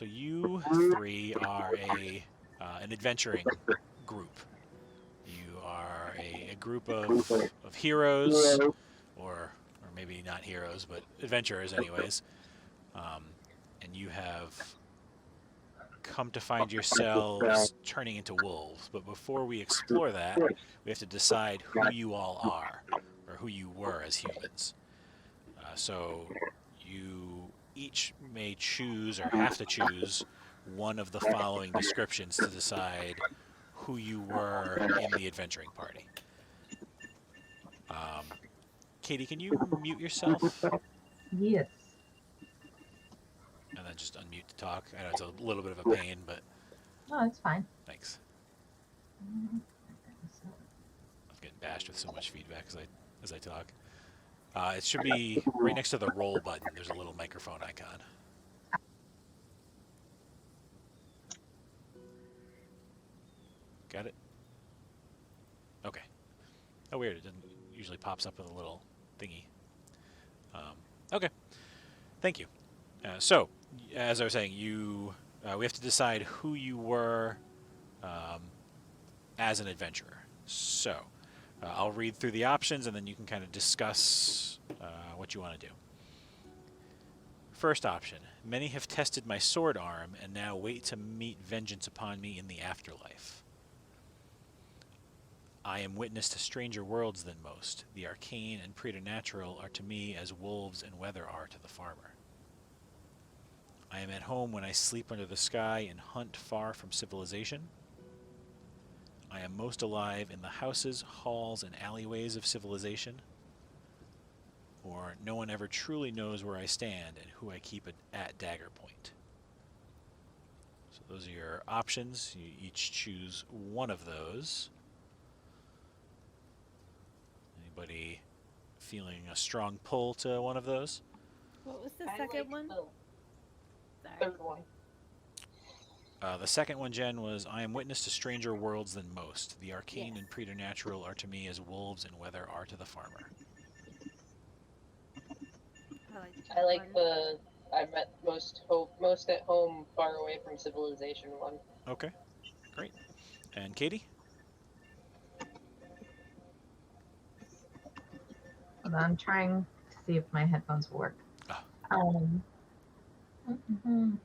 So you three are an adventuring group. You are a group of heroes, or maybe not heroes, but adventurers anyways. And you have come to find yourselves turning into wolves. But before we explore that, we have to decide who you all are, or who you were as humans. So you each may choose, or have to choose, one of the following descriptions to decide who you were in the adventuring party. Katie, can you mute yourself? Yes. And then just unmute to talk. I know it's a little bit of a pain, but Oh, it's fine. thanks. I'm getting bashed with so much feedback as I talk. It should be right next to the roll button. There's a little microphone icon. Got it? Okay. Oh, weird. It usually pops up with a little thingy. Okay. Thank you. So, as I was saying, we have to decide who you were as an adventurer. So, I'll read through the options, and then you can kind of discuss what you want to do. First option. Many have tested my sword arm and now wait to meet vengeance upon me in the afterlife. I am witness to stranger worlds than most. The arcane and preternatural are to me as wolves and weather are to the farmer. I am at home when I sleep under the sky and hunt far from civilization. I am most alive in the houses, halls, and alleyways of civilization. Or no one ever truly knows where I stand and who I keep at dagger point. So those are your options. You each choose one of those. Anybody feeling a strong pull to one of those? What was the second one? Third one. The second one, Jen, was I am witness to stranger worlds than most. The arcane and preternatural are to me as wolves and weather are to the farmer. I like the I'm at most at home, far away from civilization one. Okay, great. And Katie? Hold on, I'm trying to see if my headphones will work. Oh. Mm-hmm.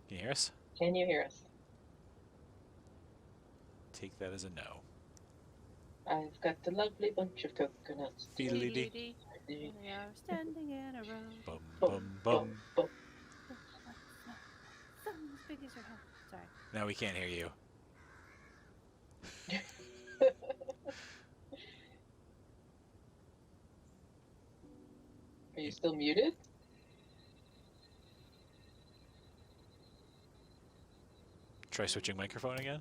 Can you hear us? Can you hear us? Take that as a no. I've got a lovely bunch of coconuts. Fiddly-dee. We are standing in a row. Bum, bum, bum. Something as big as your head. Sorry. Now we can't hear you. Are you still muted? Try switching microphone again.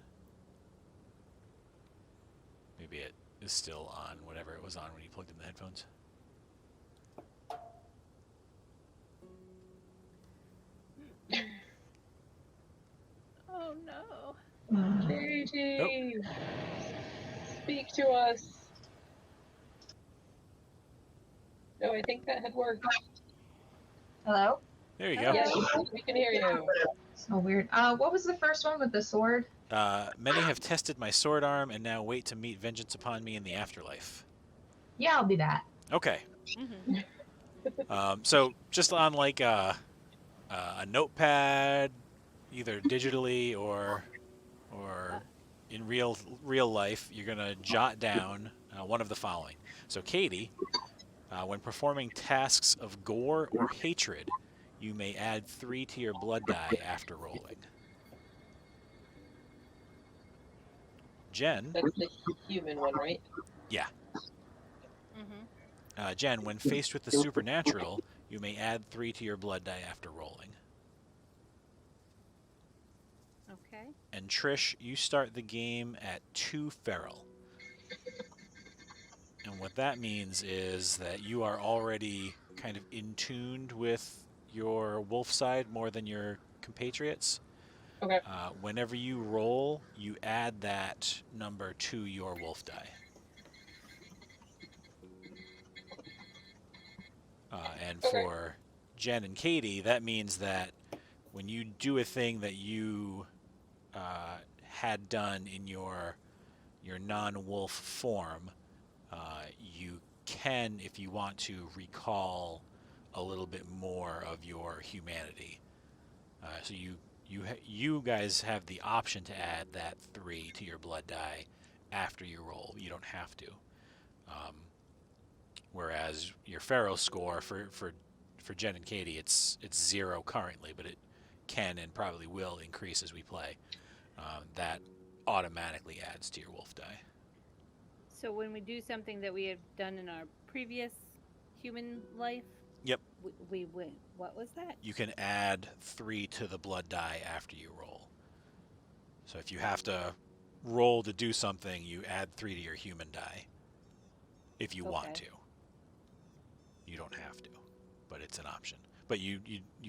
Maybe it is still on whatever it was on when you plugged in the headphones. Oh no. Katie! Oh. Speak to us! No, I think that had worked. Hello? There you go. Yes, we can hear you. So weird. What was the first one with the sword? Many have tested my sword arm and now wait to meet vengeance upon me in the afterlife. Yeah, I'll be that. Okay. Mm-hmm. So just on like a notepad, either digitally or in real life, you're gonna jot down one of the following. So Katie, when performing tasks of gore or hatred, you may add 3 to your blood die after rolling. Jen. That's the human one, right? Yeah. Mm-hmm. Jen, when faced with the supernatural, you may add 3 to your blood die after rolling. Okay. And Trish, you start the game at 2 feral. And what that means is that you are already kind of in tuned with your wolf side more than your compatriots. Okay. Whenever you roll, you add that number to your wolf die. for Jen and Katie, that means that when you do a thing that you had done in your non-wolf form, you can, if you want to, recall a little bit more of your humanity. So you guys have the option to add that 3 to your blood die after you roll. You don't have to. Whereas your Pharaoh score for Jen and Katie, it's 0 currently, but it can and probably will increase as we play. That automatically adds to your wolf die. So when we do something that we have done in our previous human life, Yep. we win. What was that? You can add 3 to the blood die after you roll. So if you have to roll to do something, you add 3 to your human die. If you want to. You don't have to, but it's an option. But you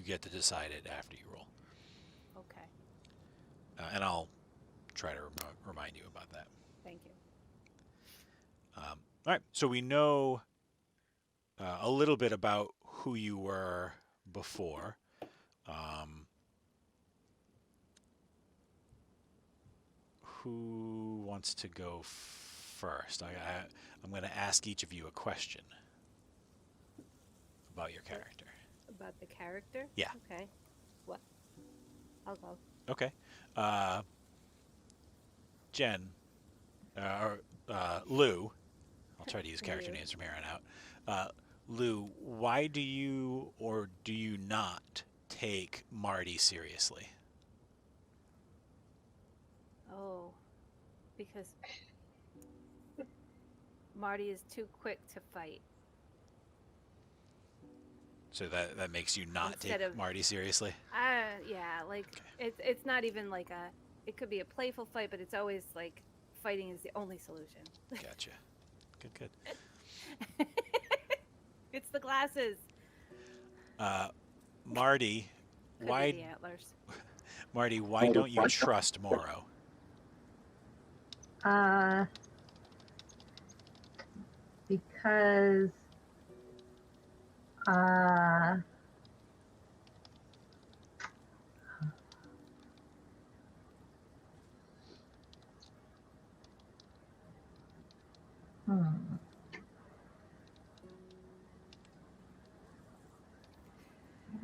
get to decide it after you roll. Okay. And I'll try to remind you about that. Thank you. All right, so we know a little bit about who you were before. Who wants to go first? I'm going to ask each of you a question about your character. About the character? Yeah. Okay. What? I'll go. Okay. Jen, or Lou, I'll try to use character Lou. names from here on out. Lou, why do you or do you not take Marty seriously? Oh, because Marty is too quick to fight. So that makes you not Instead take of- Marty seriously? Yeah, like it's not even like it could be a playful fight, but it's always like fighting is the only solution. Gotcha. Good. It's the glasses. Marty, Could why be the antlers. Marty, why don't you trust Moro? Because why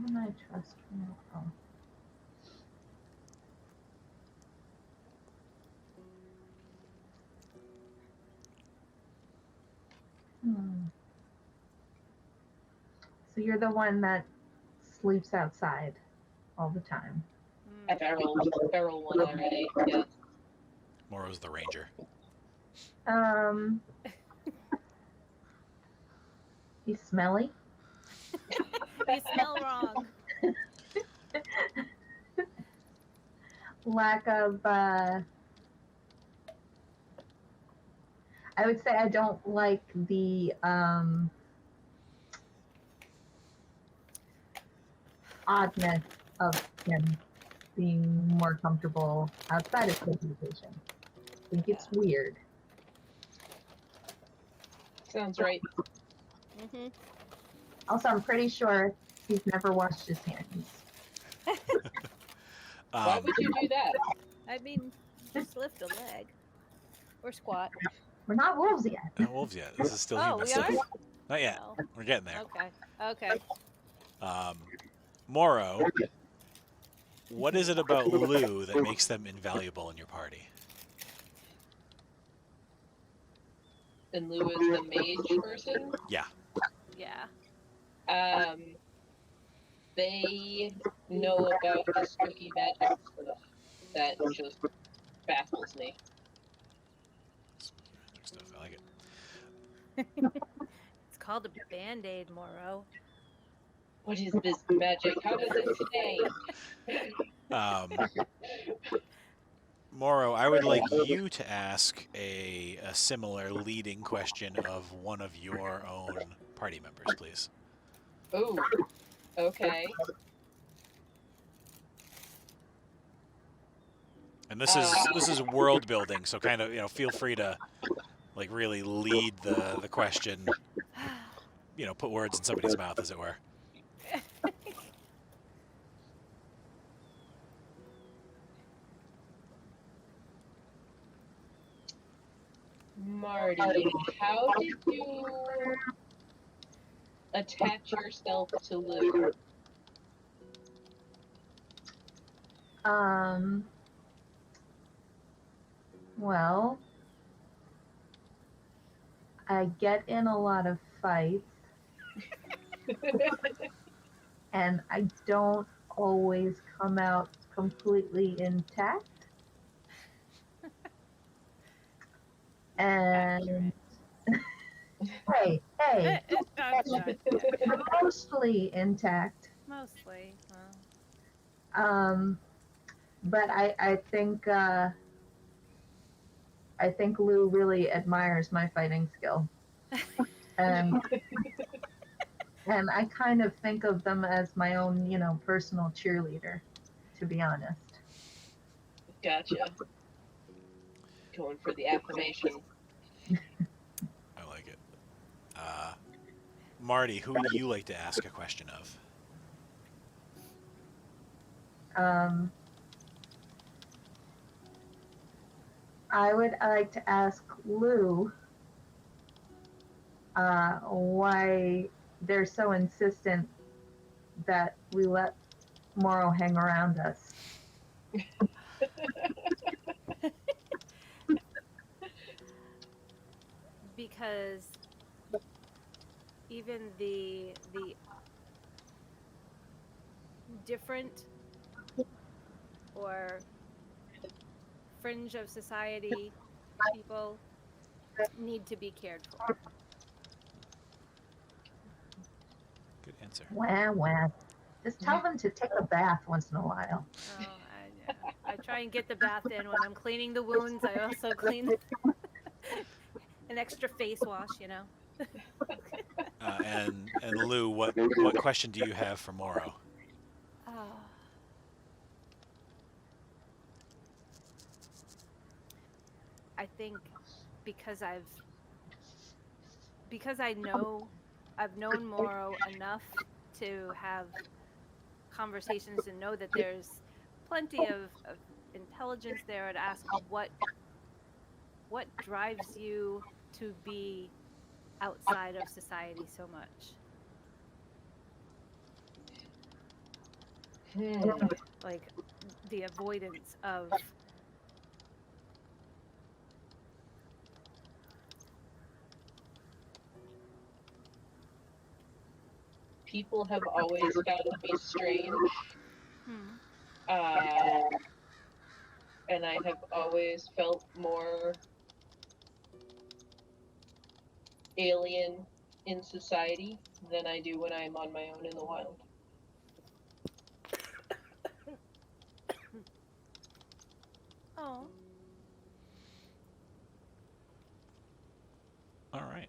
don't I trust Moro? So you're the one that sleeps outside all the time. I've feral one already. Yeah. Moro's the ranger. He's smelly. You smell wrong. Lack of I would say I don't like the oddness of him being more comfortable outside of civilization. I think it's weird. Sounds right. Mm-hmm. Also, I'm pretty sure he's never washed his hands. Why would you do that? I mean, just lift a leg or squat. We're not wolves yet. Not wolves yet. This is still Oh, human we stuff. are? Not yet. Oh, We're getting there. okay. Moro, what is it about Lou that makes them invaluable in your party? And Lou is the mage person. Yeah. Yeah. They know about the spooky magic stuff that just baffles me. Stuff. I like it. It's called a Band-Aid, Moro. What is this magic? How does it stay? Moro, I would like you to ask a similar leading question of one of your own party members, please. Ooh. Okay. And this is world building, so kind of feel free to really lead the question. Put words in somebody's mouth, as it were. Marty, how did you attach yourself to Lou? Well, I get in a lot of fights, and I don't always come out completely intact. And hey, I'm sorry. mostly intact. Mostly. Well, But I think Lou really admires my fighting skill, and and I kind of think of them as my own, personal cheerleader, to be honest. Gotcha. Going for the affirmation. I like it. Marty, who would you like to ask a question of? I would like to ask Lou why they're so insistent that we let Moro hang around us. because even the different or fringe of society people need to be cared for. Good answer. Wah. Just tell them to take a bath once in a while. Oh, I try and get the bath in when I'm cleaning the wounds. I also clean an extra face wash, And Lou, what question do you have for Moro? Oh. I think because I've known Moro enough to have conversations and know that there's plenty of intelligence there, to ask what drives you to be outside of society so much. Like the avoidance of People have always found me strange. And I have always felt more alien in society than I do when I'm on my own in the wild. Oh. All right.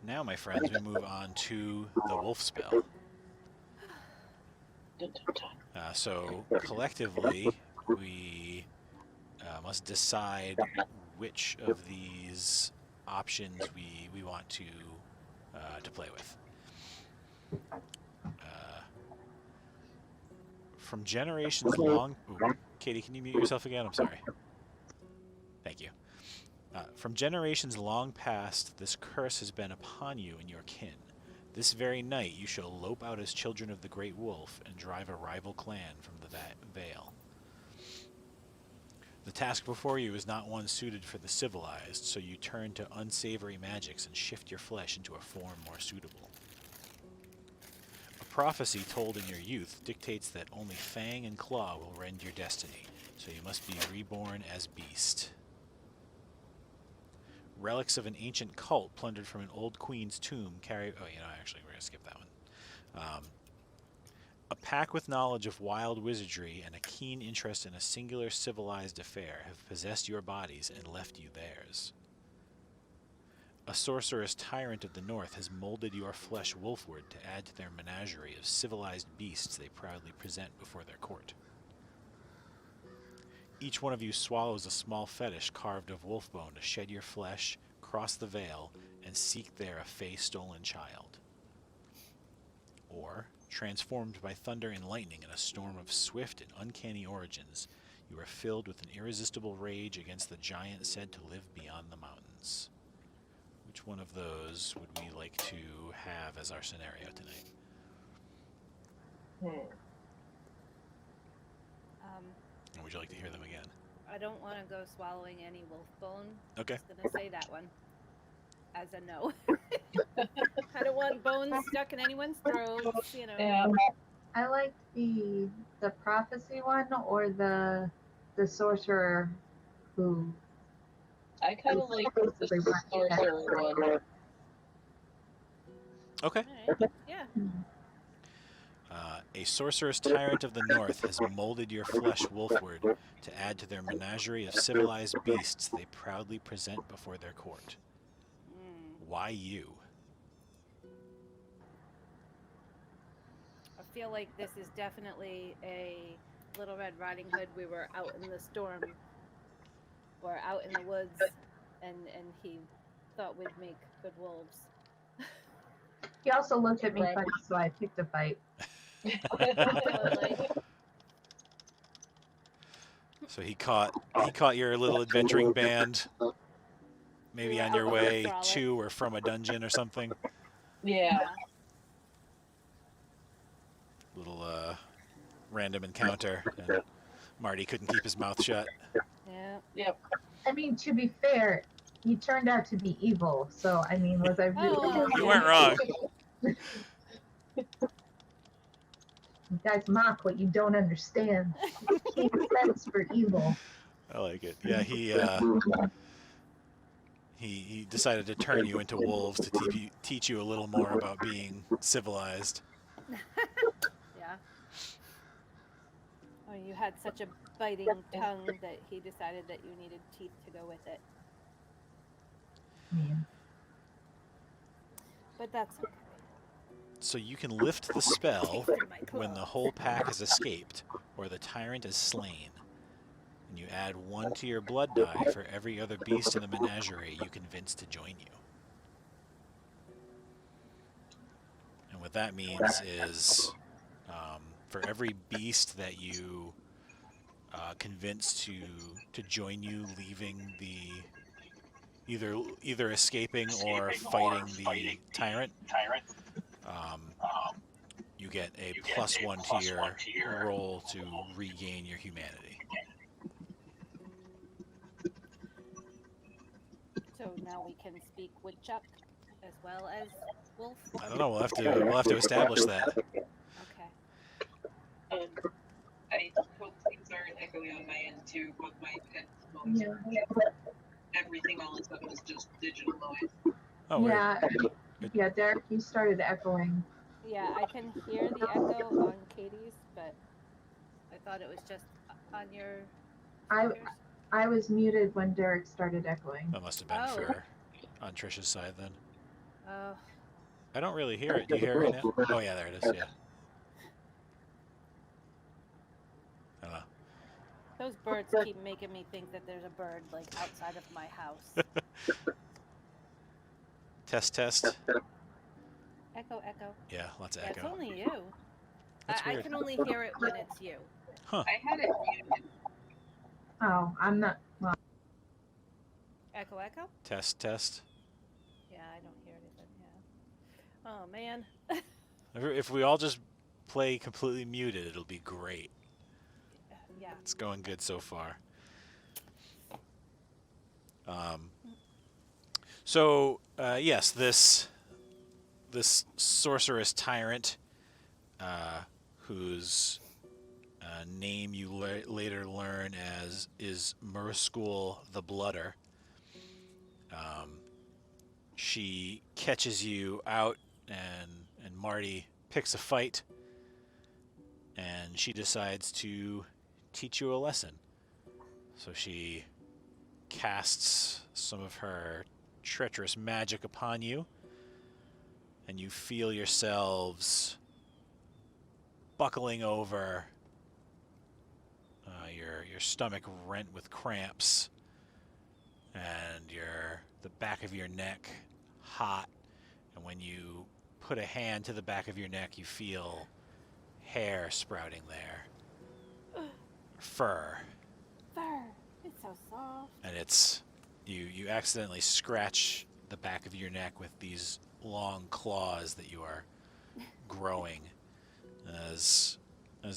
Now, my friends, we move on to the Wolfspell. So, collectively, we must decide which of these options we want to play with. From generations long... Ooh, Katie, can you mute yourself again? I'm sorry. Thank you. From generations long past, this curse has been upon you and your kin. This very night you shall lope out as children of the Great Wolf and drive a rival clan from the Vale. The task before you is not one suited for the civilized, so you turn to unsavory magics and shift your flesh into a form more suitable. A prophecy told in your youth dictates that only fang and claw will rend your destiny, so you must be reborn as beast. Relics of an ancient cult plundered from an old queen's tomb carry... Oh, actually, we're going to skip that one. A pack with knowledge of wild wizardry and a keen interest in a singular civilized affair have possessed your bodies and left you theirs. A sorceress tyrant of the north has molded your flesh wolfward to add to their menagerie of civilized beasts they proudly present before their court. Each one of you swallows a small fetish carved of wolf bone to shed your flesh, cross the veil, and seek there a fey-stolen child. Or, transformed by thunder and lightning in a storm of swift and uncanny origins, You are filled with an irresistible rage against the giant said to live beyond the mountains. Which one of those would we like to have as our scenario tonight? Or would you like to hear them again? I don't want to go swallowing any wolf bone. Okay. I'm just gonna say that one as a no. I don't want bones stuck in anyone's throats, you know. Yeah. I like the prophecy one or the sorcerer who. I kind of like the sorcerer one. Okay. All right. Yeah. A sorceress tyrant of the north has molded your flesh wolfward to add to their menagerie of civilized beasts they proudly present before their court. Why you? I feel like this is definitely a Little Red Riding Hood. We were out in the storm, or out in the woods, and he thought we'd make good wolves. He also looked at me funny, so I picked a fight. Totally. So he caught your little adventuring band, maybe on your way to or from a dungeon or something. Yeah. Little random encounter, and Marty couldn't keep his mouth shut. Yeah. Yep. I mean, to be fair, he turned out to be evil. So, I mean, was I really? Oh. You weren't wrong. You guys mock what you don't understand. He sense for evil. I like it. Yeah, he decided to turn you into wolves to teach you a little more about being civilized. Yeah. Oh, you had such a biting tongue that he decided that you needed teeth to go with it. Man. But that's okay. So you can lift the spell Tasted my when the clothes. whole pack has escaped or the tyrant is slain. And you add 1 to your blood die for every other beast in the menagerie you convince to join you. And what that means is for every beast that you convince to join you, leaving the either escaping or fighting the tyrant, you get a +1 to your roll to regain your humanity. So now we can speak woodchuck as well as wolf. I don't know. We'll have to establish that. Okay. I hope things aren't echoing on my end too. Both my headphones Yeah. are everything all of it was just digital noise. Oh, weird. Yeah. Yeah, Derrick, you started echoing. Yeah, I can hear the echo on Katie's, but I thought it was just on your speakers. I was muted when Derrick started echoing. That must have been for on Trish's side then. Oh, I don't really hear it. Do you hear it right now? Oh yeah, there it is. Yeah. I don't know. those birds keep making me think that there's a bird like outside of my house. Test. Echo, echo. Yeah, lots of Yeah, it's echo. only you. That's I weird. can only hear it when it's you. I had it muted. Oh, I'm not. Well, Echo, echo? Test. Yeah, I don't hear anything. Yeah. Oh man. If we all just play completely muted, it'll be great. Yeah. It's going good so far. Yes, this sorceress tyrant, whose name you later learn as is Moro the Blooder. She catches you out, and Marty picks a fight, and she decides to teach you a lesson. So she casts some of her treacherous magic upon you, and you feel yourselves buckling over, your stomach rent with cramps, and the back of your neck hot. And when you put a hand to the back of your neck, you feel hair sprouting there, fur. fur. It's so soft. And it's you accidentally scratch the back of your neck with these long claws that you are growing as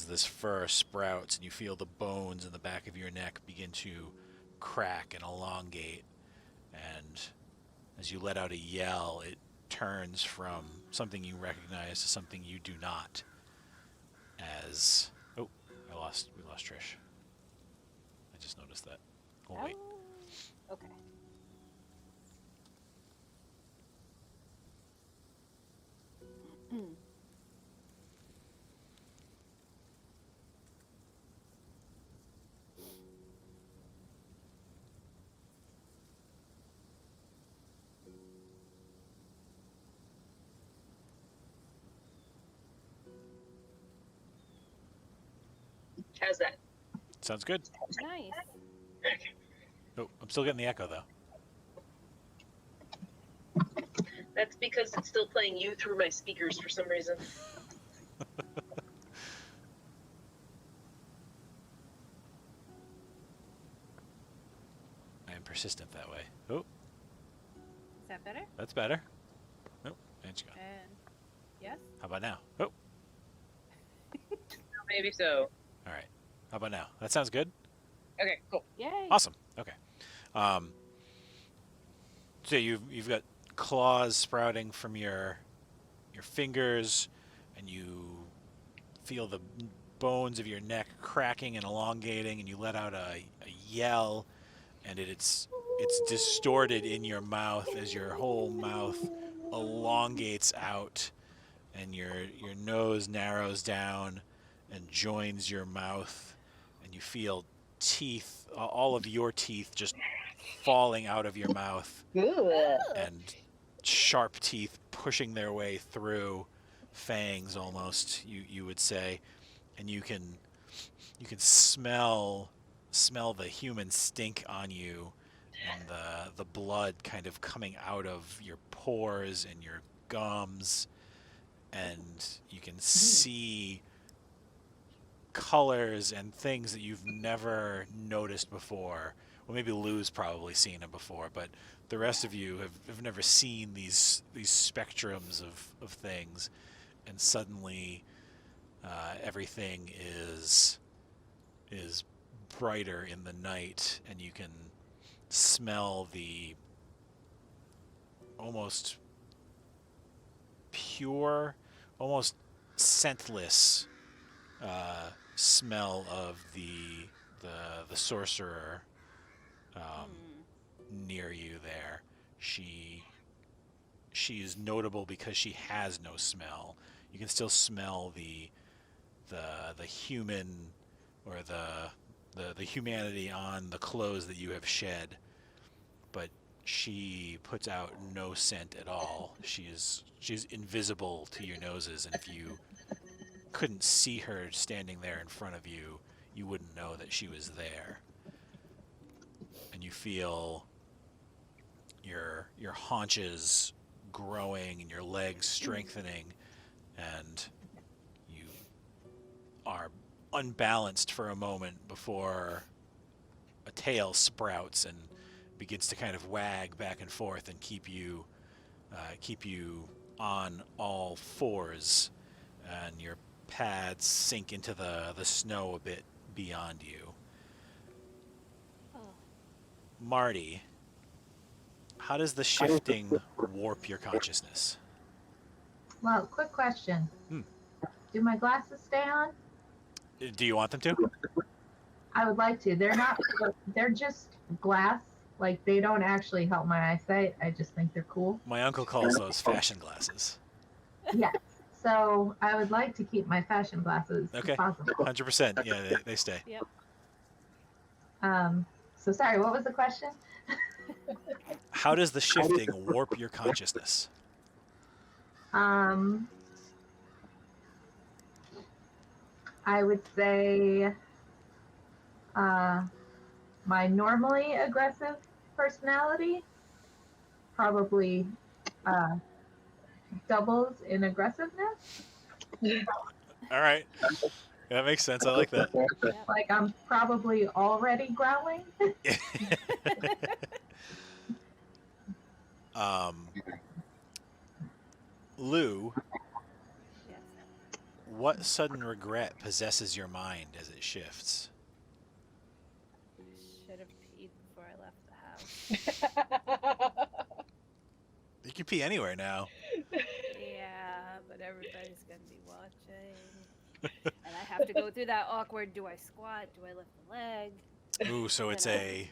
this fur sprouts, and you feel the bones in the back of your neck begin to crack and elongate. And as you let out a yell, it turns from something you recognize to something you do not. As we lost Trish. I just noticed that. Oh wait. Okay. How's that? Sounds good. Nice. Oh, I'm still getting the echo though. That's because it's still playing you through my speakers for some reason. I am persistent that way. Oh, Is that better? that's better. Oh, and she gone. And yes. How about now? Oh, Maybe so. all right. How about now? That sounds good. Okay, cool. Yay. Awesome. Okay. So you've got claws sprouting from your fingers, and you feel the bones of your neck cracking and elongating, and you let out a yell, and it's distorted in your mouth as your whole mouth elongates out, and your nose narrows down and joins your mouth, and you feel teeth, all of your teeth just falling out of your mouth, and sharp teeth pushing their way through, fangs almost, you would say, and you can smell the human stink on you, and the blood kind of coming out of your pores and your gums, and you can see colors and things that you've never noticed before. Well, maybe Lou's probably seen them before, but the rest of you have never seen these spectrums of things, and suddenly everything is brighter in the night, and you can smell the almost pure, almost scentless smell of the sorcerer near you there. She is notable because she has no smell. You can still smell the human, or the humanity on the clothes that you have shed, but she puts out no scent at all. She's invisible to your noses, and if you couldn't see her standing there in front of you, you wouldn't know that she was there. And you feel your haunches growing and your legs strengthening, and you are unbalanced for a moment before a tail sprouts and begins to kind of wag back and forth and keep you on all fours, and your pads sink into the snow a bit beyond you. Oh. Marty, how does the shifting warp your consciousness? Well, quick question. Hmm. Do my glasses stay on? Do you want them to? I would like to. They're not. They're just glass. Like, they don't actually help my eyesight. I just think they're cool. My uncle calls those fashion glasses. Yes. So I would like to keep my fashion glasses Okay. if possible. 100%. Yeah, they stay. Yep. So sorry, what was the question? How does the shifting warp your consciousness? I would say my normally aggressive personality probably doubles in aggressiveness. All right. That makes sense. I like that. Yep. Like I'm probably already growling. Lou, Yes. what sudden regret possesses your mind as it shifts? Should have peed before I left the house. You can pee anywhere now. Yeah, but everybody's gonna be watching, and I have to go through that awkward. Do I squat? Do I lift the leg? Ooh, so it's a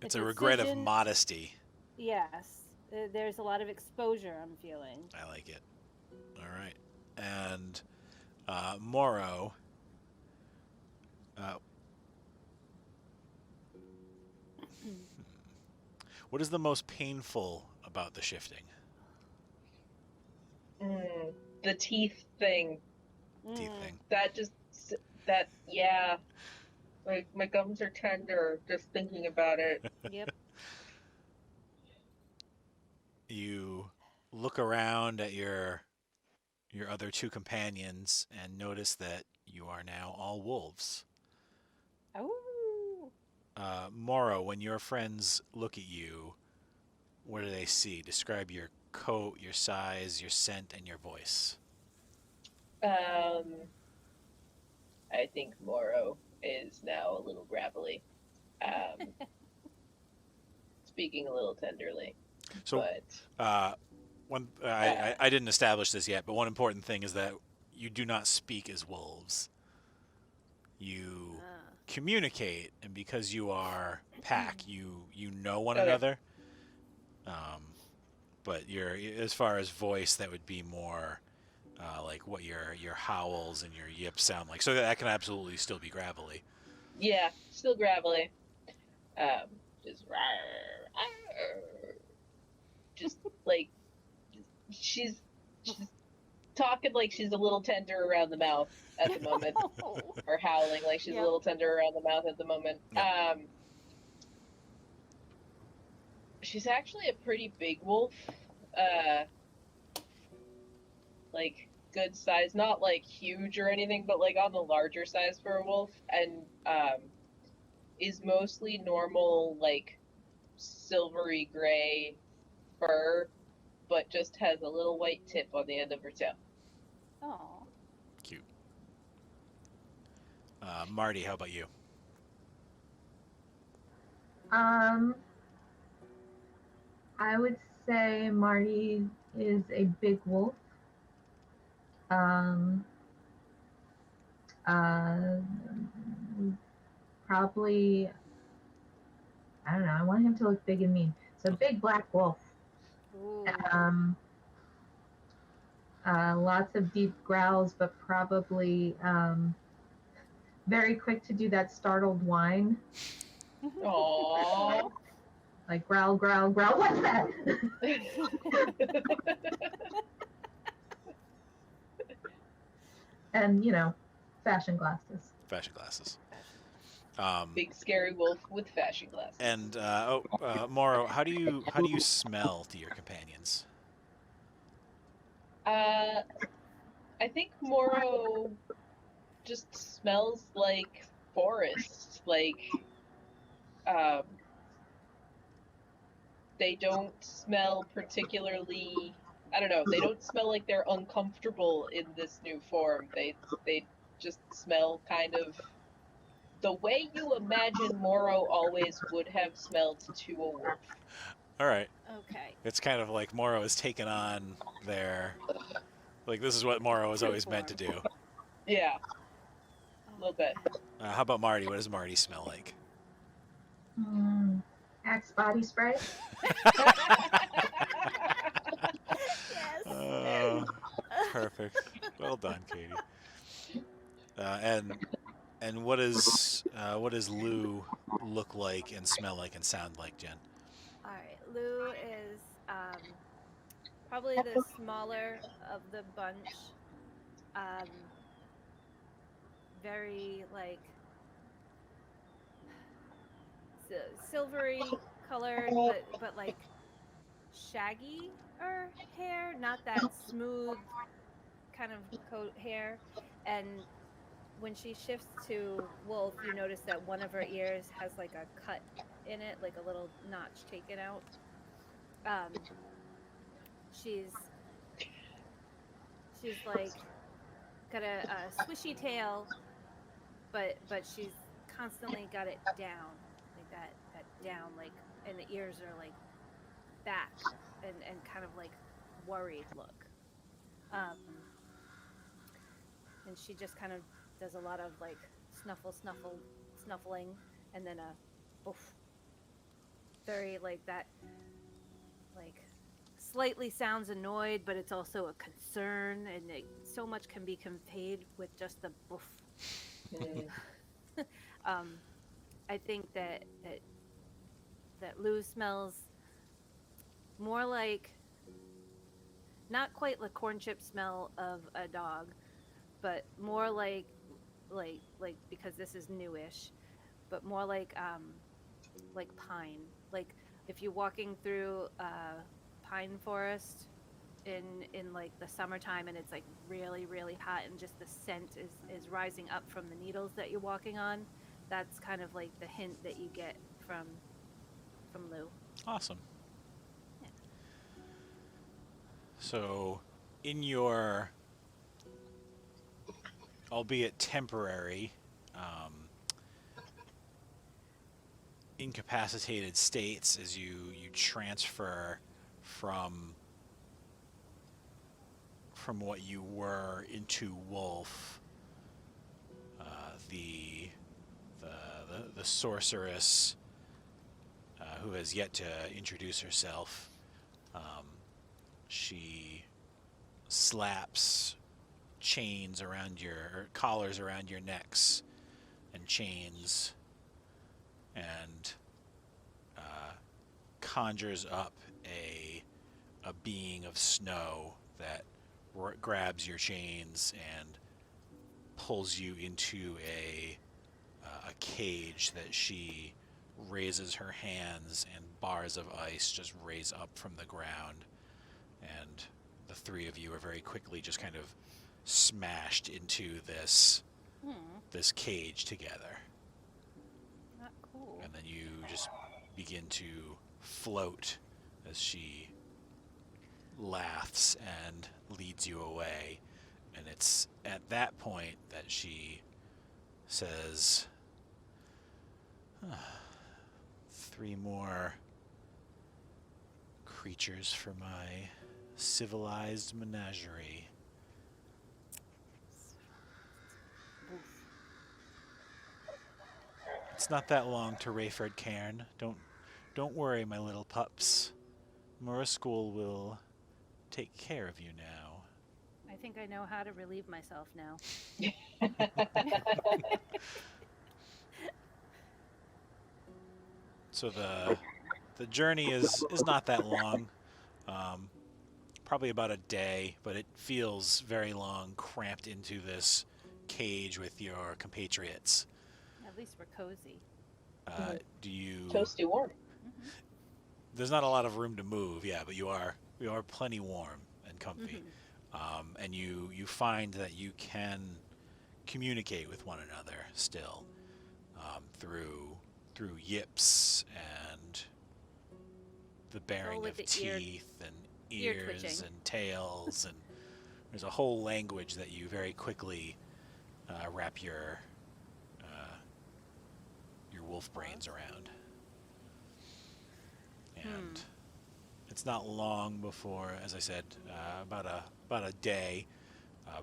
decision. regret of modesty. Yes, there's a lot of exposure I'm feeling. I like it. All right. And Moro, what is the most painful about the shifting? The teeth thing. Teeth thing. Yeah. Like, my gums are tender just thinking about it. Yep. You look around at your other two companions and notice that you are now all wolves. Oh. Moro, when your friends look at you, what do they see? Describe your coat, your size, your scent, and your voice. I think Moro is now a little gravelly. Speaking a little tenderly. So, but I didn't establish this yet, but one important thing is that you do not speak as wolves. You communicate, and because you are pack, you know one another. But as far as voice, that would be more like what your howls and your yips sound like. So that can absolutely still be gravelly. yeah, still gravelly. Just rawr, rawr. Just like she's talking like she's a little tender around the mouth at the moment, or howling like she's a little tender around the mouth at the moment. Yep. She's actually a pretty big wolf. Like good size, not like huge or anything, but like on the larger size for a wolf, and is mostly normal, like silvery gray fur, but just has a little white tip on the end of her tail. Oh. Cute. Marty, how about you? I would say Marty is a big wolf. Probably, I don't know. I want him to look big and mean. So big black wolf. Ooh. Lots of deep growls, but probably very quick to do that startled whine. Aww. Like growl, growl, growl. What's that? And fashion glasses. Fashion glasses. Big scary wolf with fashion glasses. And Moro, how do you smell to your companions? I think Moro just smells like forest. Like, they don't smell particularly. I don't know. They don't smell like they're uncomfortable in this new form. They just smell kind of the way you imagine Moro always would have smelled to a wolf. All right. Okay. It's kind of like Moro has taken on their, like this is what Moro was always meant to do. Yeah, a little bit. How about Marty? What does Marty smell like? Axe body spray. Yes. Perfect. Well done, Katie. And what does Lou look like and smell like and sound like, Jen? All right. Lou is probably the smaller of the bunch. Very like silvery colored, but like shaggy hair, not that smooth kind of coat hair, and when she shifts to wolf, you notice that one of her ears has like a cut in it, like a little notch taken out. She's like got a swishy tail, but she's constantly got it down, like that down, like, and the ears are like back and kind of like worried look. And she just kind of does a lot of like snuffling, and then a oof, very like that, like slightly sounds annoyed, but it's also a concern, and so much can be conveyed with just the boof. I think that Lou smells more like, not quite the corn chip smell of a dog, but more like because this is newish, but more like pine. Like if you're walking through a pine forest in like the summertime, and it's like really really hot, and just the scent is rising up from the needles that you're walking on. That's kind of like the hint that you get from Lou. Awesome. Yeah. So, in your, albeit temporary, incapacitated states, as you transfer from what you were into wolf, the sorceress, who has yet to introduce herself, she slaps chains around or collars around your necks and chains, and conjures up a being of snow that grabs your chains and pulls you into a cage that she raises her hands, and bars of ice just raise up from the ground, and the three of you are very quickly just kind of smashed into this cage together. Not cool. And then you just begin to float as she laughs and leads you away. And it's at that point that she says, 3 more creatures for my civilized menagerie. It's not that long to Rayford Cairn. Don't worry, my little pups. Moro School will take care of you now. I think I know how to relieve myself now. So the journey is not that long. Probably about a day, but it feels very long, cramped into this cage with your compatriots. At least we're cozy. Do you? Toasty warm. Mm-hmm. There's not a lot of room to move, yeah, but you are plenty warm and comfy. Mm-hmm. And you find that you can communicate with one another still, through yips and the baring of teeth and ears and tails, and there's a whole language that you very quickly wrap your wolf brains around. And it's not long before, as I said, about a day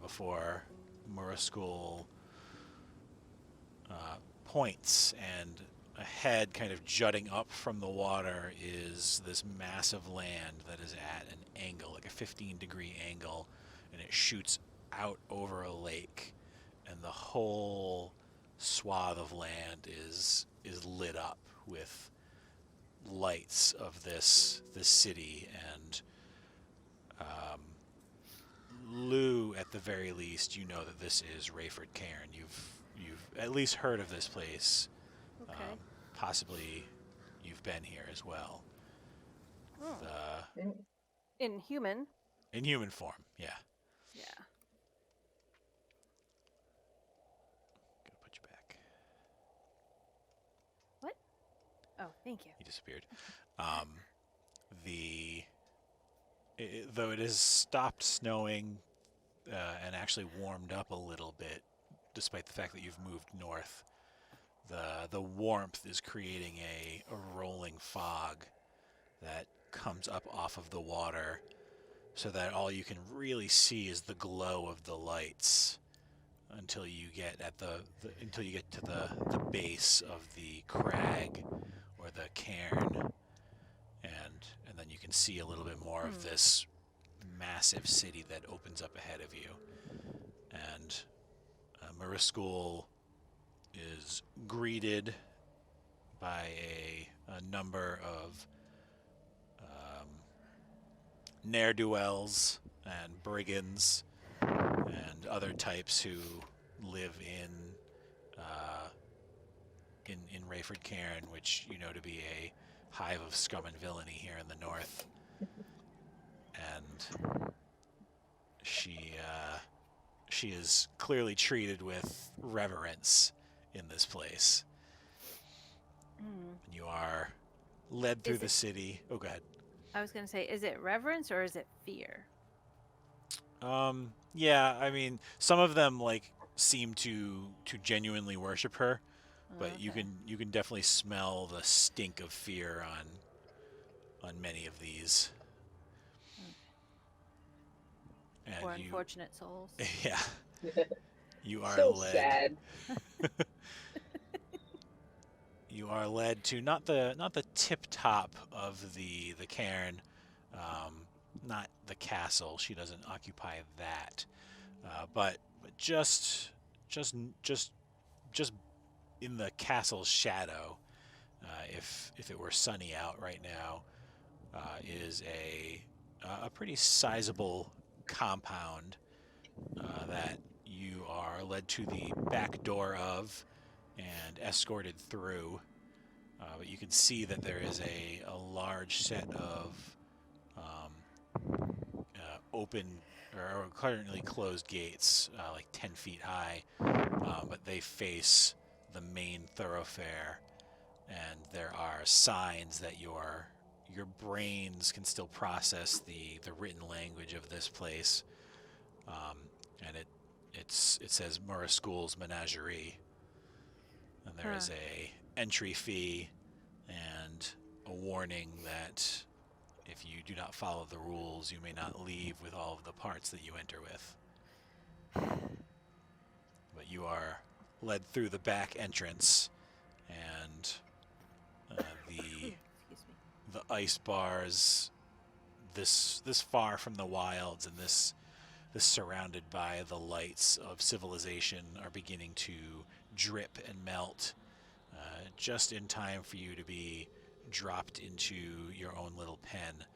before Moro School points, and ahead, kind of jutting up from the water, is this massive land that is at an angle, like a 15-degree angle, and it shoots out over a lake, and the whole swath of land is lit up with lights of this city. And Lou, at the very least, you know that this is Rayford Cairn. You've at least heard of this place. Okay. Possibly you've been here as well. Oh. In human form, yeah. Yeah. Oh, thank you. He disappeared. Though it has stopped snowing and actually warmed up a little bit, despite the fact that you've moved north, the warmth is creating a rolling fog that comes up off of the water, so that all you can really see is the glow of the lights until you get to the base of the crag or the cairn, and then you can see a little bit more of this massive city that opens up ahead of you. And Mariskool is greeted by a number of ne'er-do-wells and brigands and other types who live in Rayford Cairn, which you know to be a hive of scum and villainy here in the north. And she is clearly treated with reverence in this place. And you are led through the city. Oh, go ahead. I was going to say, is it reverence or is it fear? Yeah, I mean, some of them seem to genuinely worship her, but Okay. you can definitely smell the stink of fear on many of these. And Poor unfortunate souls. Yeah. You are So led. sad. You are led to not the tip top of the cairn, not the castle. She doesn't occupy that, but just in the castle's shadow. If it were sunny out right now, is a pretty sizable compound that you are led to the back door of and escorted through. But you can see that there is a large set of open or currently closed gates, like 10 feet high, but they face the main thoroughfare, and there are signs that your brains can still process the written language of this place, and it says Mariskool's Menagerie, and there is a entry fee and a warning that if you do not follow the rules, you may not leave with all of the parts that you enter with. But you are led through the back entrance, and Excuse me. the ice bars this far from the wilds and this surrounded by the lights of civilization are beginning to drip and melt just in time for you to be dropped into your own little pen.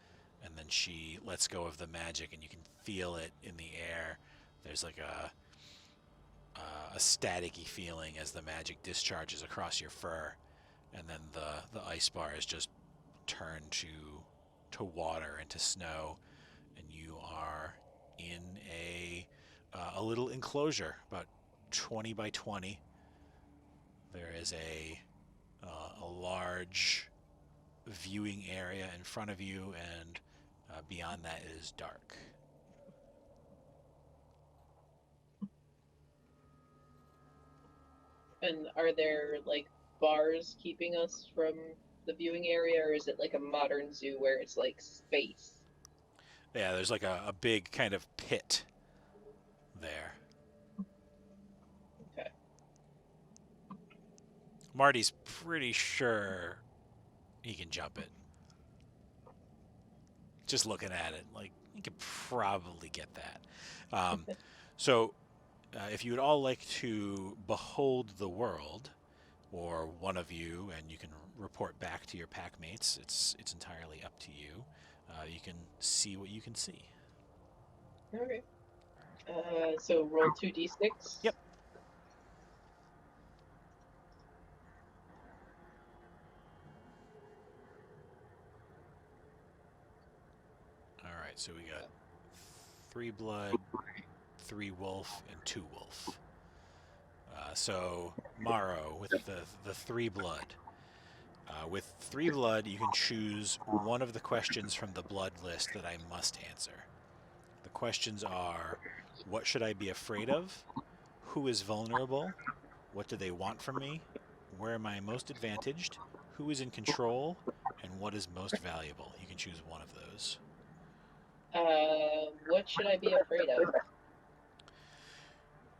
And then she lets go of the magic, and you can feel it in the air. There's like a staticky feeling as the magic discharges across your fur, and then the ice bars just turn to water and to snow, and you are in a little enclosure, about 20 by 20. There is a large viewing area in front of you, and beyond that is dark. And are there like bars keeping us from the viewing area, or is it like a modern zoo where it's like space? Yeah, there's like a big kind of pit there. Okay. Marty's pretty sure he can jump it. Just looking at it, like, you could probably get that. So, if you would all like to behold the world, or one of you, and you can report back to your pack mates, it's entirely up to you. You can see what you can see. Okay. So roll 2d6. Yep. All right, so we got 3 blood, 3 wolf, and 2 wolf. So Moro with the 3 blood. With 3 blood, you can choose one of the questions from the blood list that I must answer. The questions are, what should I be afraid of? Who is vulnerable? What do they want from me? Where am I most advantaged? Who is in control? And what is most valuable? You can choose one of those. What should I be afraid of?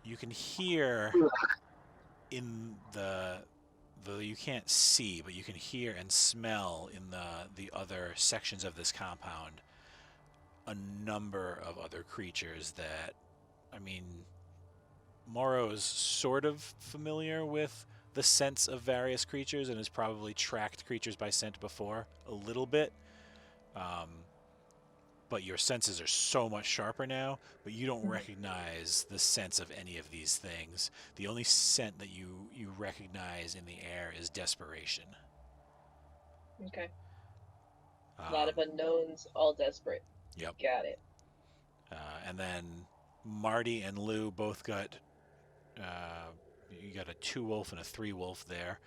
You can hear in though you can't see, but you can hear and smell in the other sections of this compound a number of other creatures that, I mean, Moro is sort of familiar with the scents of various creatures and has probably tracked creatures by scent before a little bit. But your senses are so much sharper now, but you don't recognize the sense of any of these things. The only scent that you recognize in the air is desperation. Okay. A lot of unknowns, all desperate. Yep. Got it. And then Marty and Lou both got, you got a 2-wolf and a 3-wolf there,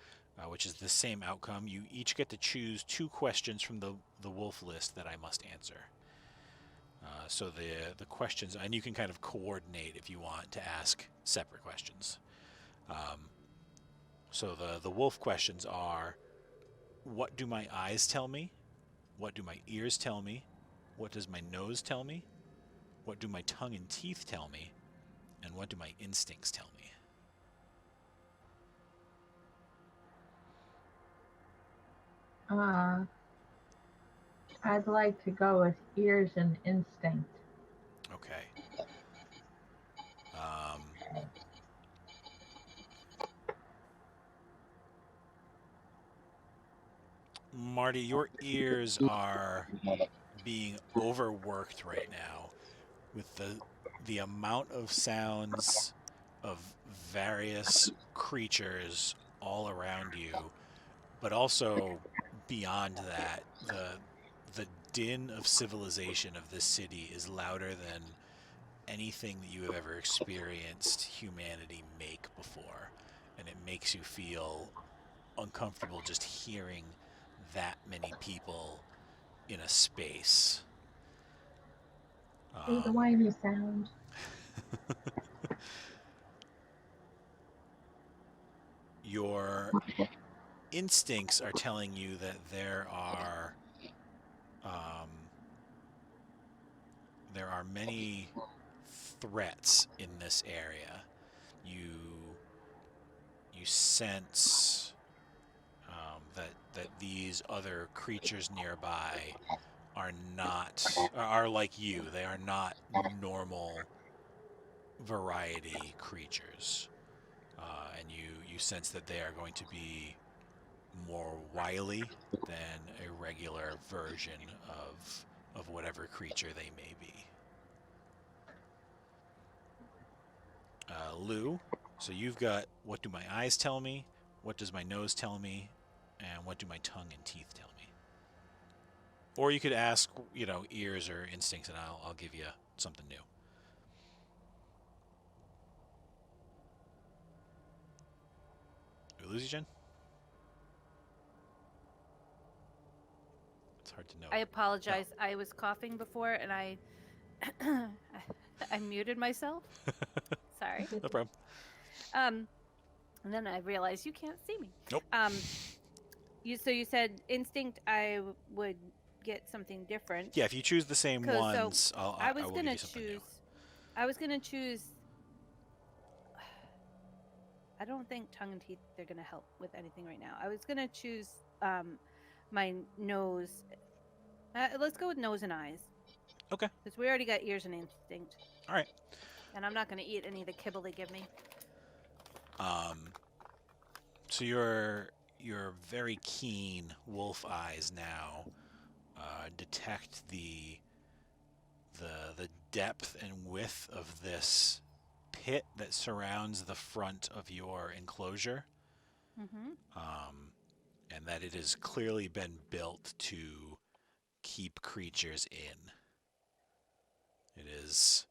which is the same outcome. You each get to choose 2 questions from the wolf list that I must answer. So the questions, and you can kind of coordinate if you want to ask separate questions. So the wolf questions are, what do my eyes tell me? What do my ears tell me? What does my nose tell me? What do my tongue and teeth tell me? And what do my instincts tell me? I'd like to go with ears and instinct. Okay. Marty, your ears are being overworked right now with the amount of sounds of various creatures all around you, but also beyond that, the din of civilization of this city is louder than anything that you have ever experienced humanity make before, and it makes you feel uncomfortable just hearing that many people in a space. Do the whiny sound. Your instincts are telling you that there are many threats in this area. You sense that these other creatures nearby are like you. They are not normal variety creatures, and you sense that they are going to be more wily than a regular version of whatever creature they may be. Lou, so you've got, what do my eyes tell me? What does my nose tell me? And what do my tongue and teeth tell me? Or you could ask, ears or instincts, and I'll give you something new. Louisa Jen? It's hard to know. I apologize. I was coughing before, and I I muted myself. Sorry. No problem. And then I realized you can't see me. Nope. You said instinct. I would get something different. Yeah, if you choose the same ones, I was will gonna give you something new. I was gonna choose. I don't think tongue and teeth they're gonna help with anything right now. I was gonna choose my nose. Let's go with nose and eyes. Okay. Because we already got ears and instinct. All right. And I'm not gonna eat any of the kibble they give me. So your very keen wolf eyes now detect the depth and width of this pit that surrounds the front of your enclosure, and that it has clearly been built to keep creatures in. It is.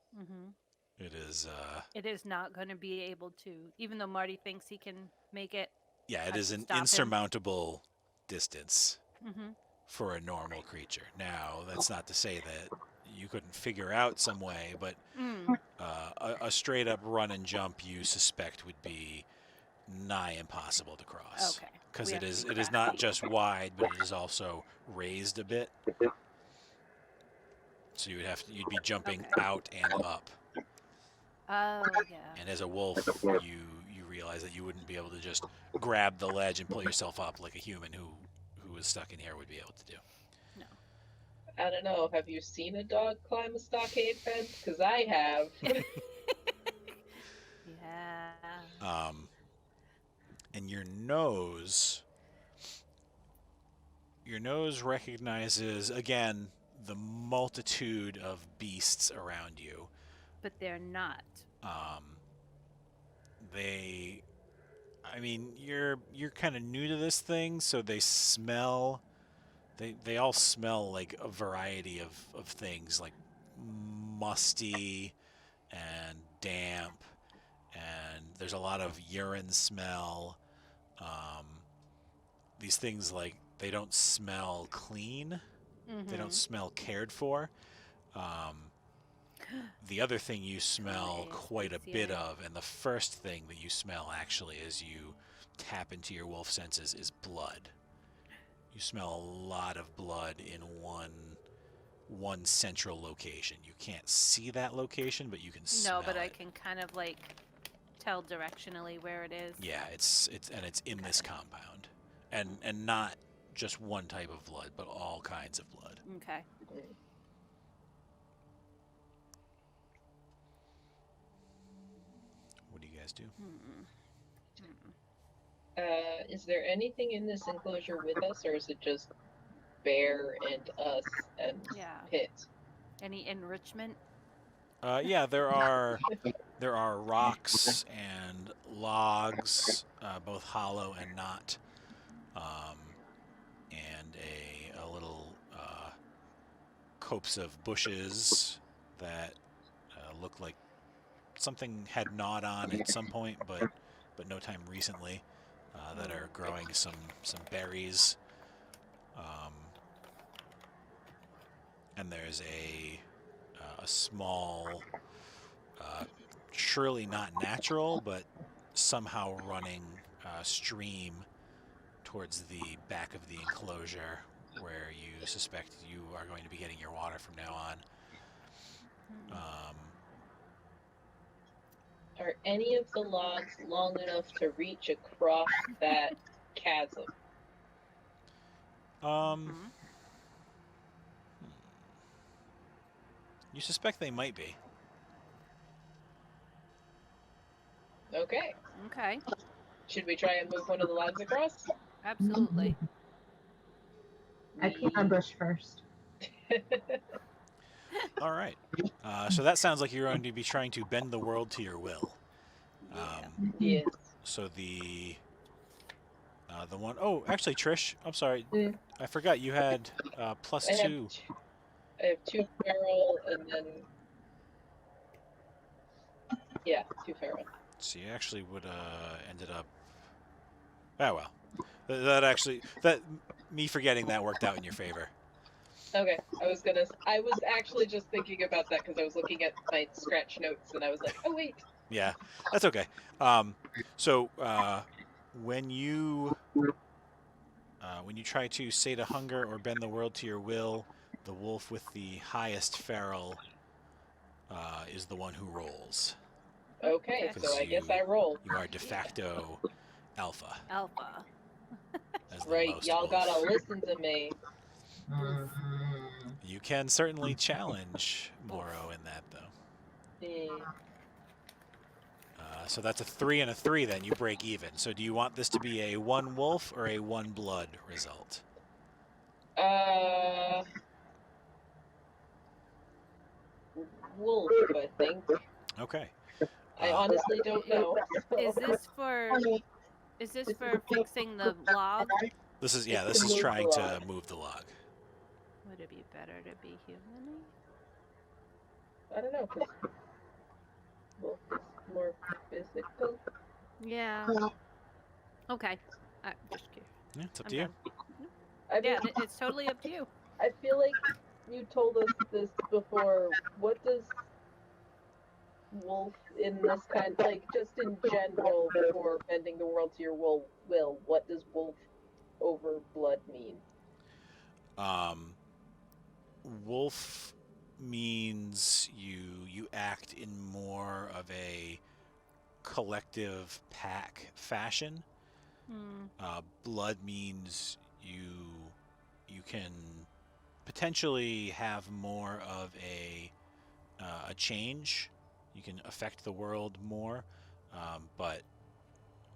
It is not going to be able to, even though Marty thinks he can make it. Yeah, it is an stop him. insurmountable distance Mm-hmm. for a normal creature. Now, that's not to say that you couldn't figure out some way, but Mm. a straight up run and jump you suspect would be nigh impossible to cross. Okay. Because We it have to is be it is not crafty. just wide, but it is also raised a bit. So you'd be jumping Okay. out and up. Oh, yeah. And as a wolf, you realize that you wouldn't be able to just grab the ledge and pull yourself up like a human who is stuck in here would be able to do. No. I don't know. Have you seen a dog climb a stockade fence? Because I have. Yeah. And your nose recognizes again the multitude of beasts around you. But they're not. I mean, you're kind of new to this thing, so they smell. They all smell like a variety of things, like musty and damp, and there's a lot of urine smell. These things, like, they don't smell clean. Mm-hmm. They don't smell cared for. The other thing you smell quite a bit of, and the first thing that you smell actually as you tap into your wolf senses, is blood. You smell a lot of blood in one central location. You can't see that location, but you can smell it. No, but I can kind of like tell directionally where it is. Yeah, it's in this compound, and not just one type of blood, but all kinds of blood. Okay. What do you guys do? Is there anything in this enclosure with us, or is it just Bear and us and Yeah. Pit? Any enrichment? Yeah, there are rocks and logs, both hollow and not, and a little copse of bushes that look like something had gnawed on at some point, but no time recently, that are growing some berries. And there's a small, surely not natural, but somehow running stream towards the back of the enclosure, where you suspect you are going to be getting your water from now on. Are any of the logs long enough to reach across that chasm? You suspect they might be. Okay. Okay. Should we try and move one of the logs across? Absolutely. I can ambush first. All right. So that sounds like you're going to be trying to bend the world to your will. Yes. So the one oh, actually, Trish, I'm sorry. Yeah. I forgot you had plus 2. I have 2 feral, and then... Yeah, 2 feral. So you actually would ended up... Oh, well. Me forgetting that worked out in your favor. Okay, I was actually just thinking about that because I was looking at my scratch notes and I was like, oh wait. Yeah, that's okay. So when you try to sate a hunger or bend the world to your will, the wolf with the highest feral is the one who rolls. Okay, so I guess I roll. You are de facto alpha. Alpha. As the Right, most y'all wolf. gotta listen to me. You can certainly challenge Moro in that, though. So that's a 3 and a 3, then. You break even. So do you want this to be a 1 wolf or a 1 blood result? Wolf, I think. Okay. I honestly don't know. Is this for fixing the log? This is trying to move the log. Would it be better to be human? I don't know, because wolf is more physical. Yeah. Okay. Just curious. Yeah, it's up I'm to you. done. I mean, Yeah, it's totally up to you. I feel like you told us this before. What does wolf in this kind, like just in general, before bending the world to your will, what does wolf over blood mean? Um, wolf means you act in more of a collective pack fashion. Blood means you can potentially have more of a change. You can affect the world more, but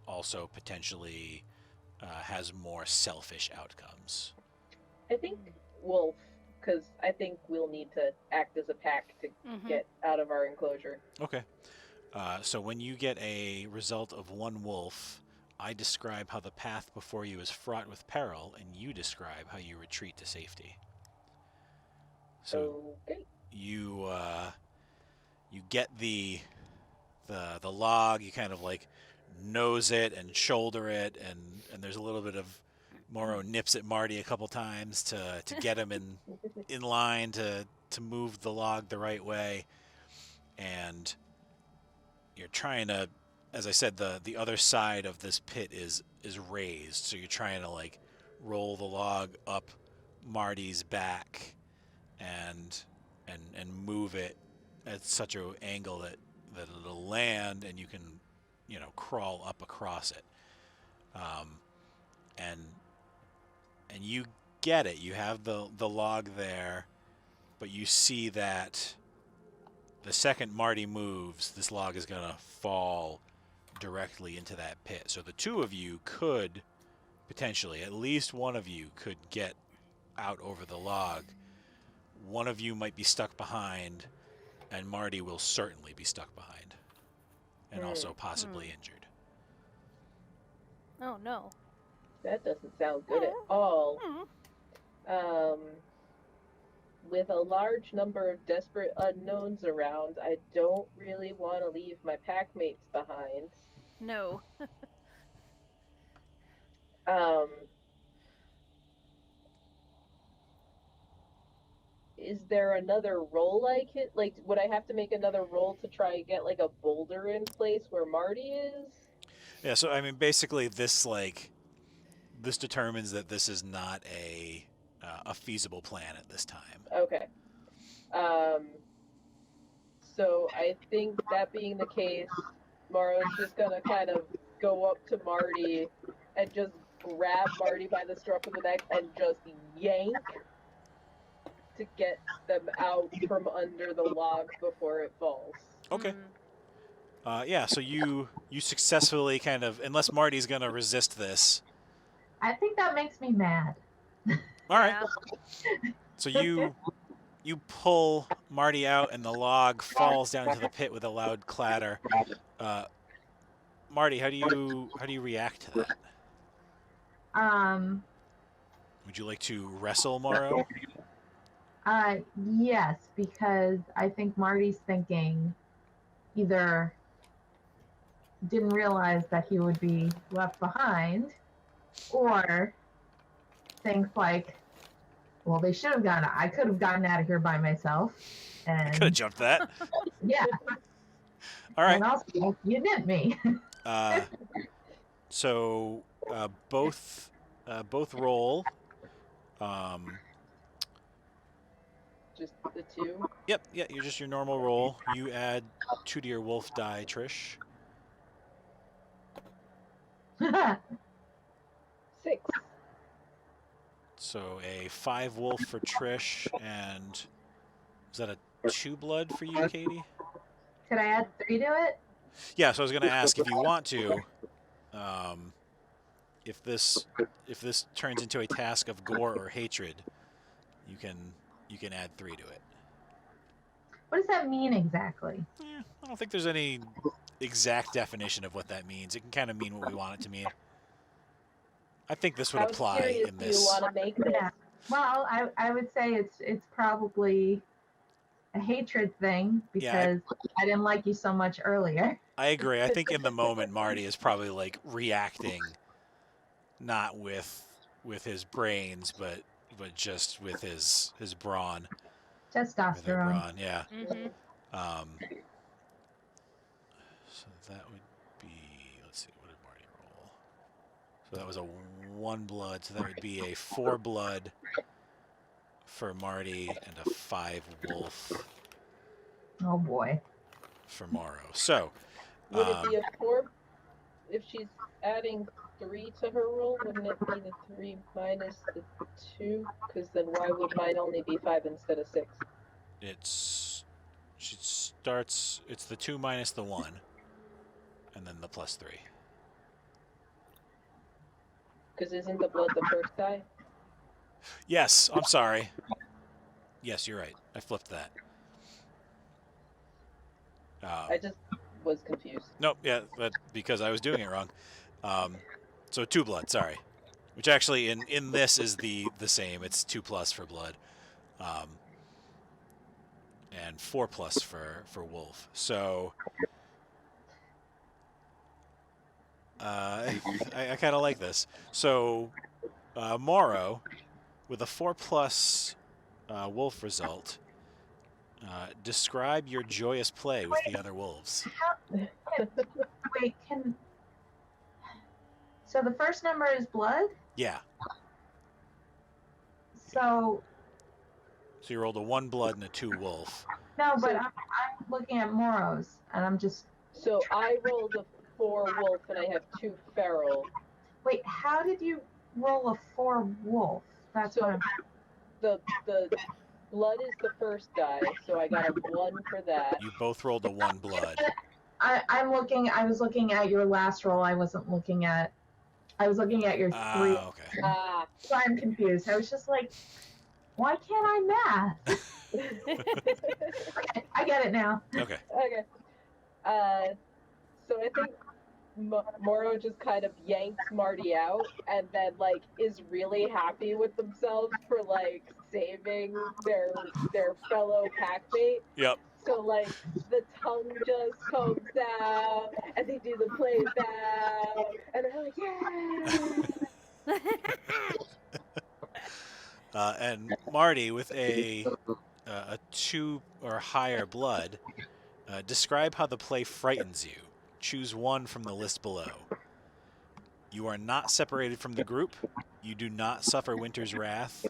also potentially has more selfish outcomes. I think wolf, because I think we'll need to act as a pack to get out of our enclosure. Okay. So when you get a result of one wolf, I describe how the path before you is fraught with peril, and you describe how you retreat to safety. So Okay. you get the log. You kind of like nose it and shoulder it, and there's a little bit of Moro nips at Marty a couple times to get him in line to move the log the right way, and you're trying to, as I said, the other side of this pit is raised, so you're trying to like roll the log up Marty's back and move it at such an angle that it'll land and you can, crawl up across it. And you get it. You have the log there, but you see that the second Marty moves, this log is going to fall directly into that pit. So the two of you could potentially, at least one of you could get out over the log. One of you might be stuck behind, and Marty will certainly be stuck behind, and also possibly injured. Oh no. That doesn't sound good at all. With a large number of desperate unknowns around, I don't really want to leave my packmates behind. No. Is there another roll I can, like, would I have to make another roll to try and get like a boulder in place where Marty is? Yeah, so I mean, basically, this determines that this is not a feasible plan at this time. Okay. So I think that being the case, Moro's just gonna kind of go up to Marty and just grab Marty by the scruff of the neck and just yank to get them out from under the log before it falls. Okay. Yeah, so you successfully kind of, unless Marty's going to resist this. I think that makes me mad. All right. So you pull Marty out, and the log falls down into the pit with a loud clatter. Marty, how do you react to that? Would you like to wrestle Moro? Yes, because I think Marty's thinking either didn't realize that he would be left behind, or thinks like, well, they should have gotten. I could have gotten out of here by myself. And I could have jumped that. Yeah. All right. And also, you did me. So both roll. Just the two? Yep, yeah, you're just your normal roll. You add 2 to your wolf die, Trish. 6. So a 5 wolf for Trish, and is that a 2 blood for you, Katie? Could I add 3 to it? Yeah, so I was going to ask if you want to. If this turns into a task of gore or hatred, you can add 3 to it. What does that mean exactly? I don't think there's any exact definition of what that means. It can kind of mean what we want it to mean. I think this would apply in this. Do you want to make this? Yeah. Well, I would say it's probably a hatred thing because I didn't like you so much earlier. I agree. I think in the moment, Marty is probably like reacting, not with with his brains, but just with his brawn. With their Testosterone. brawn, yeah. Mm-hmm. So that would be, let's see, what did Marty roll? So that was a 1 blood, so that would be a 4 blood for Marty and a 5 wolf Oh boy. for Moro. So, Would it be a 4 if she's adding 3 to her roll? Wouldn't it be the 3 minus the 2? Because then why would mine only be 5 instead of 6? she starts, it's the 2 minus the 1, and then the plus 3. Because isn't the blood the first die? Yes, I'm sorry. Yes, you're right. I flipped that. I just was confused. Nope, yeah, but because I was doing it wrong. So 2 blood, sorry. Which actually in this is the same. It's 2 plus for blood. And 4 plus for wolf. So I kind of like this. So Moro, with a 4 plus wolf result, describe your joyous play with the other wolves. Wait, so the first number is blood? Yeah. So So you rolled a 1 blood and a 2 wolf. no, but So- I'm looking at Moro's, and I'm just So I rolled a 4 wolf and I have 2 feral. wait. How did you roll a 4 wolf? That's So- what I'm. The blood is the first die, so I got a 1 for that. You both rolled a 1 blood. I was looking at your last roll. I was looking at your 3. Okay. Ah. So I'm confused. I was just like, why can't I math? Okay, I get it now. Okay. Okay. So I think Moro just kind of yanks Marty out and then like is really happy with themselves for like saving their fellow packmate. Yep. So like the tongue just comes out and they do the playback and they're like, yeah. And Marty, with a 2 or higher blood, describe how the play frightens you. Choose 1 from the list below. You are not separated from the group. You do not suffer Winter's Wrath.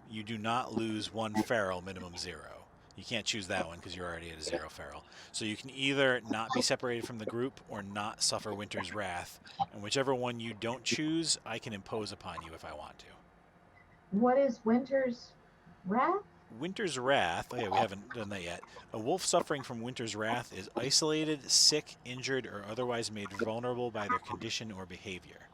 You do not lose 1 feral, minimum 0. You can't choose that one because you're already at a 0 feral. So you can either not be separated from the group or not suffer Winter's Wrath. And whichever one you don't choose, I can impose upon you if I want to. What is Winter's Wrath? Winter's Wrath, oh yeah, we haven't done that yet. A wolf suffering from Winter's Wrath is isolated, sick, injured, or otherwise made vulnerable by their condition or behavior.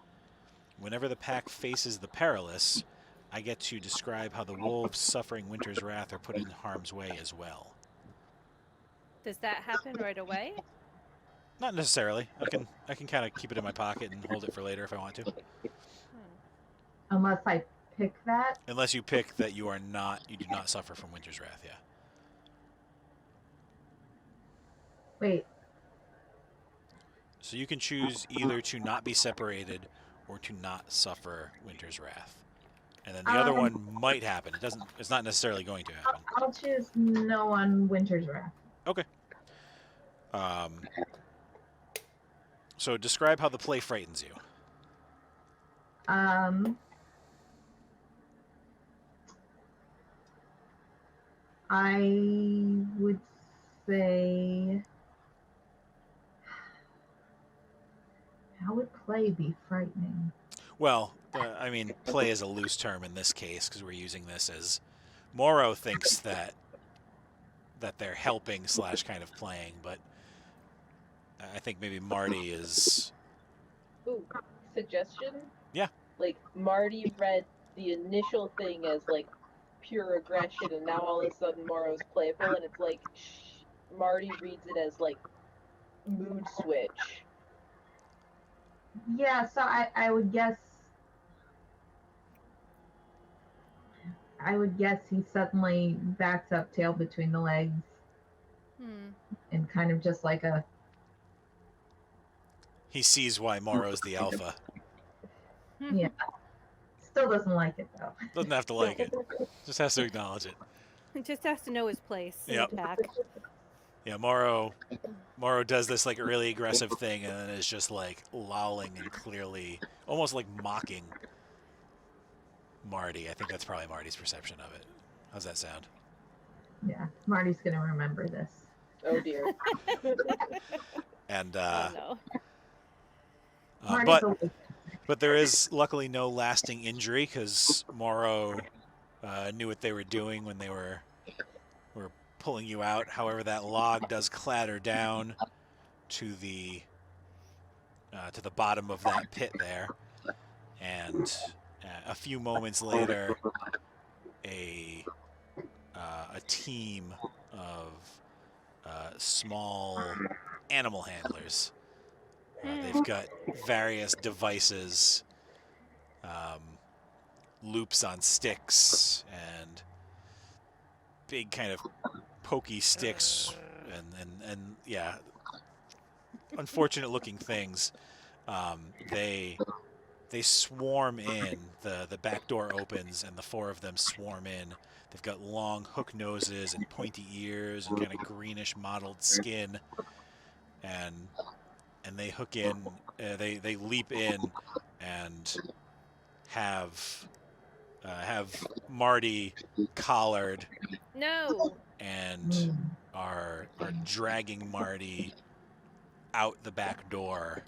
Whenever the pack faces the perilous, I get to describe how the wolves suffering Winter's Wrath are put in harm's way as well. Does that happen right away? Not necessarily. I can kind of keep it in my pocket and hold it for later if I want to. Unless I pick that. Unless you pick that you do not suffer from Winter's Wrath, yeah. Wait. So you can choose either to not be separated or to not suffer Winter's Wrath. And then the other one might happen. It's not necessarily going to happen. I'll choose no on Winter's Wrath. Okay. So describe how the play frightens you. I would say, how would play be frightening? Well, I mean, play is a loose term in this case because we're using this as Moro thinks that they're helping / kind of playing, but I think maybe Marty is. Ooh, suggestion? Yeah. Like Marty read the initial thing as like pure aggression, and now all of a sudden Moro's playful, and it's like Marty reads it as like mood switch. Yeah, so I would guess he suddenly backs up, tail between the legs, and kind of just like a. He sees why Moro's the alpha. Yeah. Still doesn't like it though. Doesn't have to like it. Just has to acknowledge it. He just has to know his place in Yep. the pack. Yeah, Moro does this like really aggressive thing and then is just like lolling and clearly almost like mocking Marty. I think that's probably Marty's perception of it. How's that sound? Yeah, Marty's gonna remember this. Oh dear. And Oh no. Marty's always but there is luckily no lasting injury because Moro knew what they were doing when they were pulling you out. However, that log does clatter down to the bottom of that pit there, and a few moments later, a team of small animal handlers. They've got various devices, loops on sticks, and big kind of pokey sticks, and yeah, unfortunate looking things. They swarm in. The back door opens, and the four of them swarm in. They've got long hook noses and pointy ears and kind of greenish mottled skin, and they hook in. They leap in and have Marty collared No. and are dragging Marty out the back door.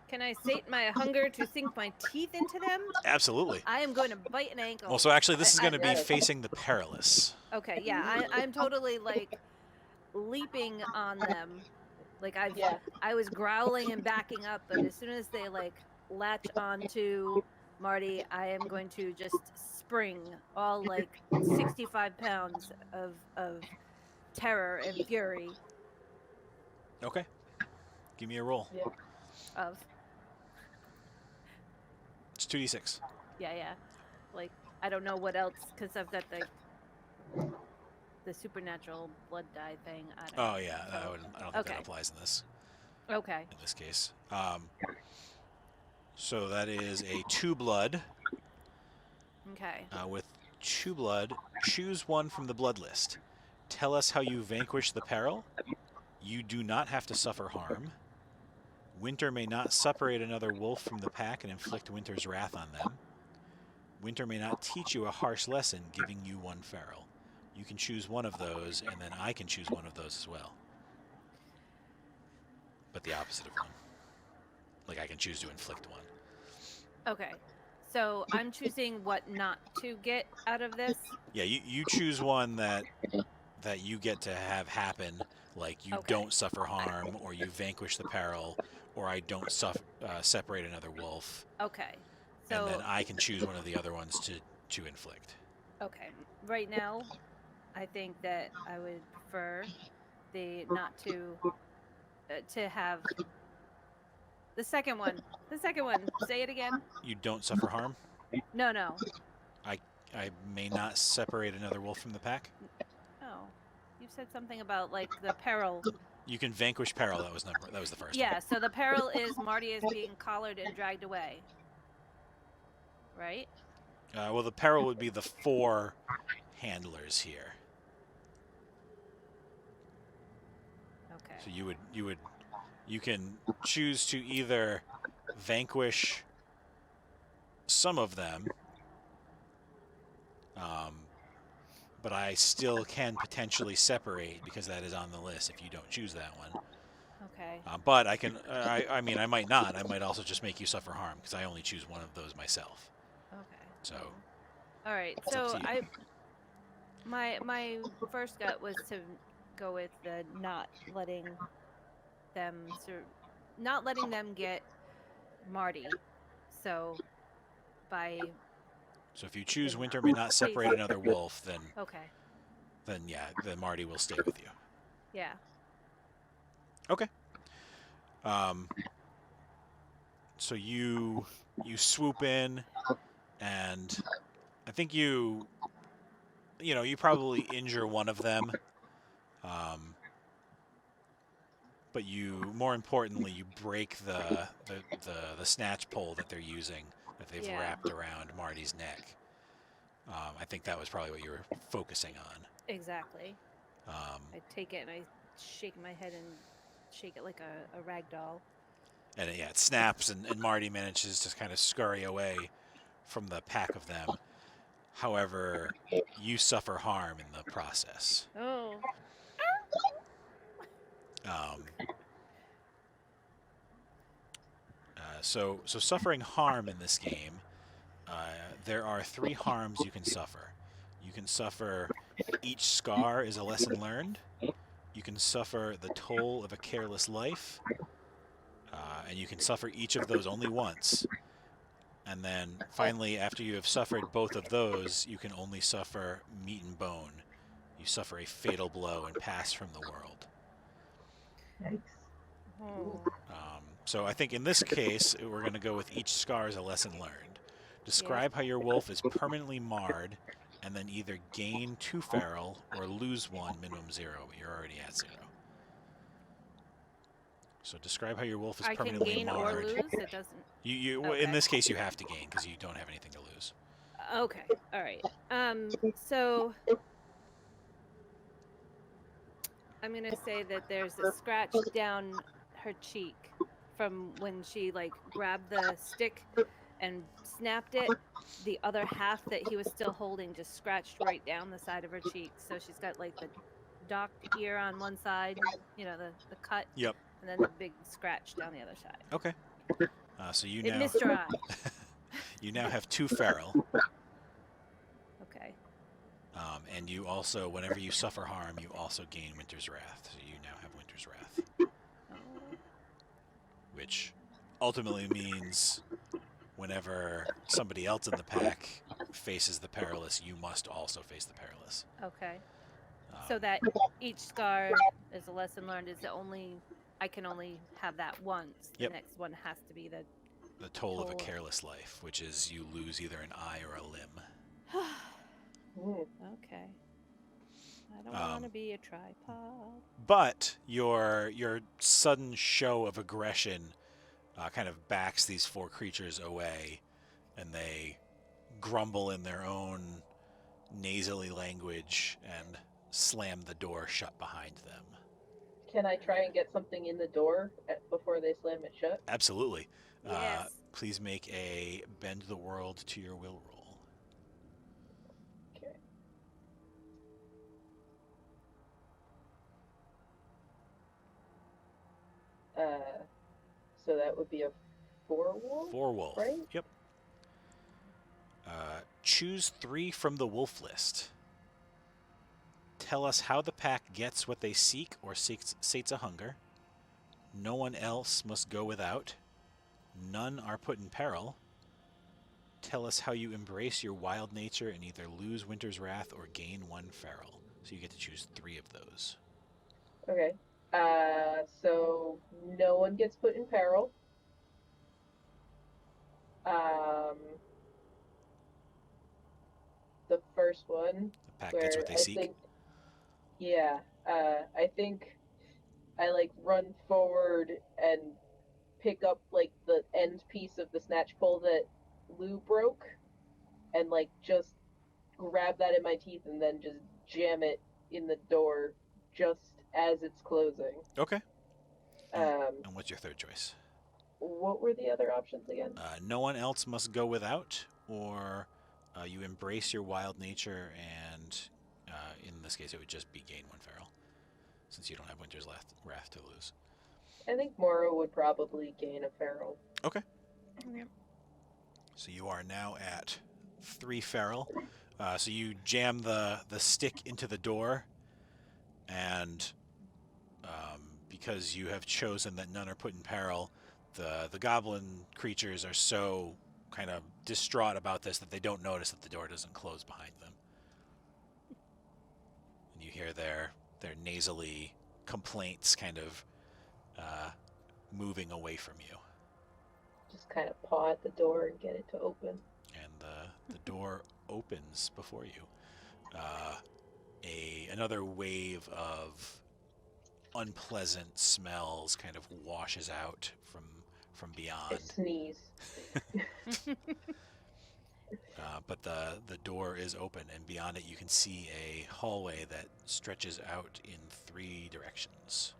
Can I sate my hunger to sink my teeth into them? Absolutely. I am going to bite an ankle. Well, so actually, this is going to be I- facing the perilous. Okay, yeah, I'm totally like leaping on them. Like Yeah. I was growling and backing up, but as soon as they like latch onto Marty, I am going to just spring all like 65 pounds of terror and fury Okay. Give me a roll. of It's 2d6. yeah. Like I don't know what else because I've got the supernatural blood die thing. I don't know. Oh yeah, I don't think Okay. that applies in this Okay. case. So that is a 2 blood. Okay. With 2 blood, choose one from the blood list. Tell us how you vanquish the peril. You do not have to suffer harm. Winter may not separate another wolf from the pack and inflict Winter's wrath on them. Winter may not teach you a harsh lesson, giving you 1 feral. You can choose one of those, and then I can choose one of those as well. But the opposite of one. Like I can choose to inflict 1. Okay. So I'm choosing what not to get out of this. Yeah, you choose one that you get to have happen, like you Okay. don't suffer harm, or you vanquish the peril, or I don't separate another wolf, Okay. and then So I can choose one of the other ones to inflict. okay. Right now, I think that I would prefer the not to have the second one. The second one. Say it again. You don't suffer harm. No. I may not separate another wolf from the pack. Oh, you said something about like the peril. You can vanquish peril. That was the first Yeah. So the peril is Marty is being collared and dragged away. Right. one. Well, the peril would be the 4 handlers here. Okay. So you can choose to either vanquish some of them, but I still can potentially separate because that is on the list if you don't choose that one. Okay. But I can. I mean, I might not. I might also just make you suffer harm because I only choose one of those myself. Okay. So All right. It's up So to you. my first gut was to go with the not letting them get Marty. So so if you choose Winter may not separate another wolf, then okay. yeah, then Marty will stay with you. Yeah. Okay. So you swoop in, and I think you probably injure one of them. But more importantly, you break the snatch pole that they're using. that they've Yeah. wrapped around Marty's neck. I think that was probably what you were focusing on. Exactly. Um, I take it and I shake my head and shake it like a rag doll. and it snaps, and Marty manages to kind of scurry away from the pack of them. However, you suffer harm in the process. Oh. Um, so suffering harm in this game, there are 3 harms you can suffer. You can suffer each scar is a lesson learned. You can suffer the toll of a careless life. And you can suffer each of those only once. And then finally, after you have suffered both of those, you can only suffer meat and bone. You suffer a fatal blow and pass from the world. Yikes. Oh. So I think in this case, we're going to go with each scar as a lesson learned. Describe how your wolf is permanently marred, and then either gain 2 feral or lose 1, minimum 0, but you're already at 0. So describe how your wolf is I can permanently gain marred. or lose. It doesn't. You Okay. in this case you have to gain because you don't have anything to lose. Okay. All right. So I'm gonna say that there's a scratch down her cheek from when she like grabbed the stick and snapped it. The other half that he was still holding just scratched right down the side of her cheek. So she's got like the docked ear on one side, the cut, Yep. and then the big scratch down the other side. Okay. So you It now missed her eye. you now have 2 feral, Okay. and you also, whenever you suffer harm, you also gain Winter's Wrath. So you now have Winter's Wrath, Oh. which ultimately means whenever somebody else in the pack faces the perilous, you must also face the perilous. Okay. So that each scar is a lesson learned. Is I can only have that once. Yep. The next one has to be the toll of a Toll. careless life, which is you lose either an eye or a limb. Okay. I don't want to be a tripod. But your sudden show of aggression kind of backs these 4 creatures away, and they grumble in their own nasally language and slam the door shut behind them. Can I try and get something in the door before they slam it shut? Absolutely. Yes. Please make a bend the world to your will roll. Okay. So that would be a 4 wolf? 4 wolf. Right? Yep. Choose 3 from the wolf list. Tell us how the pack gets what they seek or sates a hunger. No one else must go without. None are put in peril. Tell us how you embrace your wild nature and either lose Winter's Wrath or gain 1 feral. So you get to choose 3 of those. Okay. So no one gets put in peril. The first one, The pack where gets what they I seek. think, yeah, I think I like run forward and pick up like the end piece of the snatch pole that Lou broke, and like just grab that in my teeth and then just jam it in the door just as it's closing. Okay. Um, And what's your third choice? what were the other options again? No one else must go without, or you embrace your wild nature, and in this case it would just be gain 1 feral, since you don't have Winter's Wrath to lose. I think Moro would probably gain a feral. Okay. Yep. So you are now at 3 feral. So you jam the stick into the door, and because you have chosen that none are put in peril, the goblin creatures are so kind of distraught about this that they don't notice that the door doesn't close behind them. And you hear their nasally complaints kind of moving away from you. Just kind of paw at the door and get it to open. And the door opens before you. Another wave of unpleasant smells kind of washes out from I beyond. sneeze. But the door is open, and beyond it you can see a hallway that stretches out in 3 directions.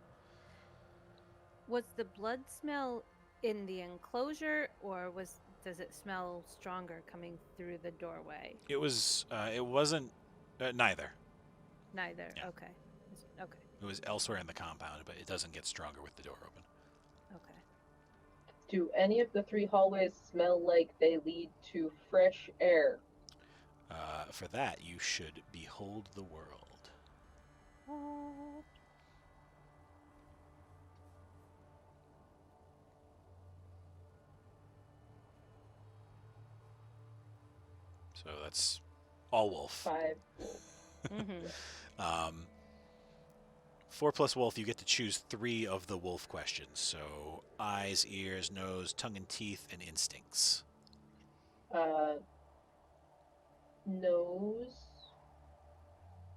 Was the blood smell in the enclosure, or does it smell stronger coming through the doorway? It was. It wasn't. Neither. Neither. Yeah. Okay. Okay. It was elsewhere in the compound, but it doesn't get stronger with the door open. Okay. Do any of the 3 hallways smell like they lead to fresh air? For that, you should behold the world. Oh. So that's all wolf. 5. Mm-hmm. 4 plus wolf, you get to choose 3 of the wolf questions. So eyes, ears, nose, tongue and teeth, and instincts. Nose,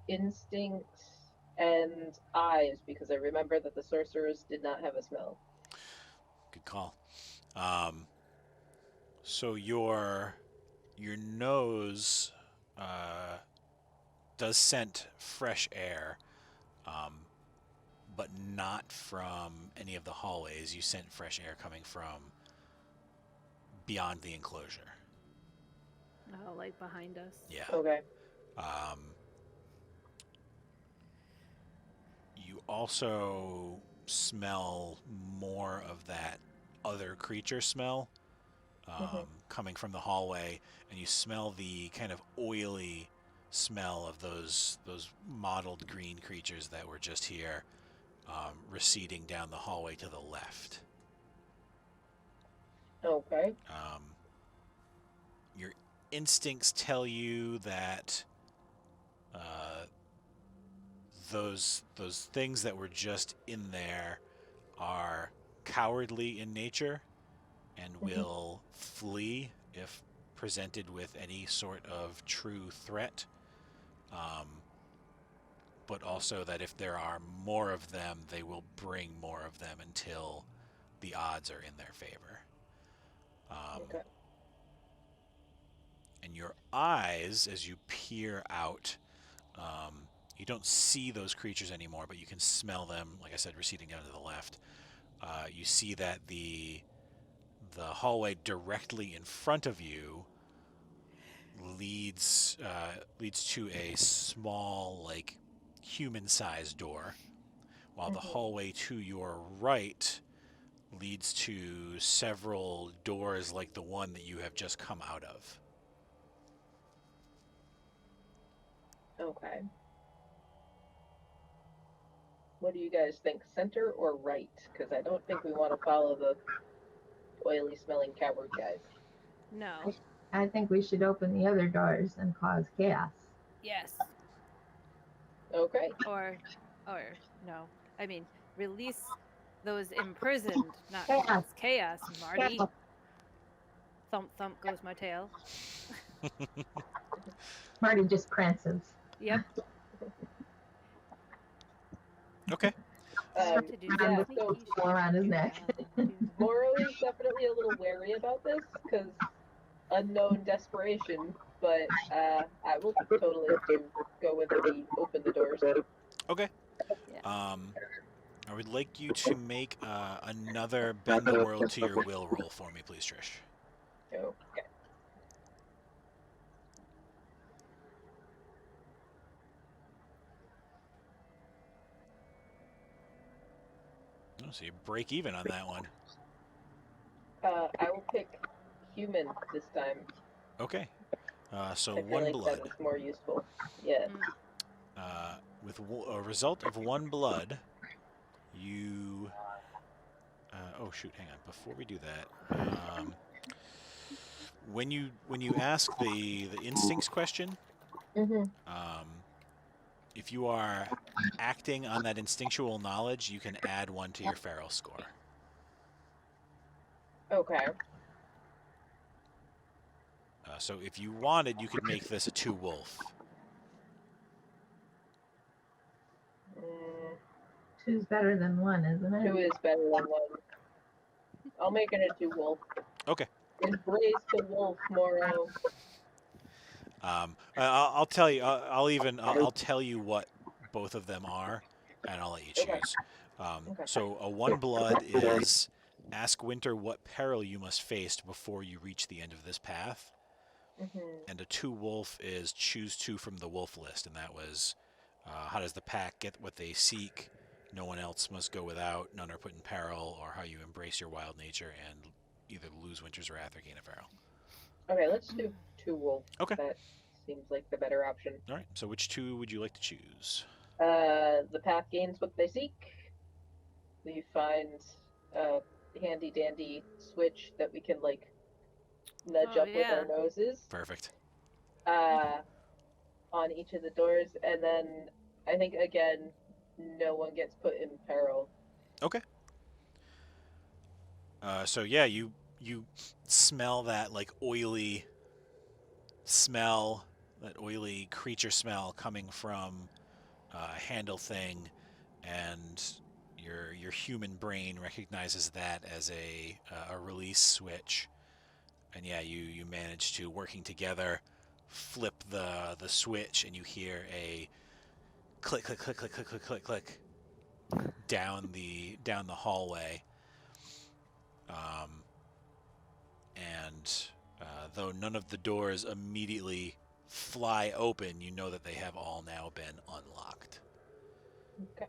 instincts, and eyes, because I remember that the sorcerers did not have a smell. Good call. So your nose does scent fresh air, but not from any of the hallways. You scent fresh air coming from beyond the enclosure. Oh, like behind us. Yeah. Okay. You also smell more of that other creature smell coming from the hallway, and you smell the kind of oily smell of those mottled green creatures that were just here, receding down the hallway to the left. Okay. Your instincts tell you that those things that were just in there are cowardly in nature and will flee if presented with any sort of true threat. But also that if there are more of them, they will bring more of them until the odds are in their favor. Okay. And your eyes, as you peer out, you don't see those creatures anymore, but you can smell them, like I said, receding down to the left. You see that the hallway directly in front of you leads to a small, like, human-sized door, while the hallway to your right leads to several doors like the one that you have just come out of. Okay. What do you guys think, center or right? Because I don't think we want to follow the oily smelling coward guys. No. I think we should open the other doors and cause chaos. Yes. Okay. Or no. I mean, release those imprisoned, not Chaos. cause chaos, Marty. Chaos. Thump thump goes my tail. Marty just prances. Yep. Okay. Yeah, so Around his neck. Moro is definitely a little wary about this because unknown desperation, but I will totally go with the open the doors. Okay. Yeah. I would like you to make another bend the world to your will roll for me, please, Trish. Okay. Oh, so you break even on that one. I will pick human this time. Okay. So I feel one like blood. that is more useful. Yeah. With a result of 1 blood, you... oh, shoot, hang on. Before we do that, when you ask the instincts question, if you are acting on that instinctual knowledge, you can add 1 to your feral score. Okay. So if you wanted, you could make this a 2 wolf. Two's better than one, isn't it? 2 is better than 1. I'll make it a 2-wolf. Okay. Embrace the wolf, Moro. I'll tell you. I'll tell you what both of them are, and I'll let you Okay. choose. Okay. So a one blood is ask Winter what peril you must face before you reach the end of this path, and a 2 wolf is choose 2 from the wolf list, and that was how does the pack get what they seek? No one else must go without. None are put in peril, or how you embrace your wild nature and either lose Winter's wrath or gain a peril. Okay, let's do 2-wolf. Okay. That seems like the better option. All right. So which 2 would you like to choose? The path gains what they seek. We find a handy dandy switch that we can like nudge up with our noses. Perfect. On each of the doors, and then I think again, no one gets put in peril. Okay. So yeah, you smell that like oily smell, that oily creature smell coming from a handle thing, and your human brain recognizes that as a release switch, and yeah, you manage to, working together, flip the switch, and you hear a click click click click click click click click down the hallway. And though none of the doors immediately fly open, you know that they have all now been unlocked. Okay.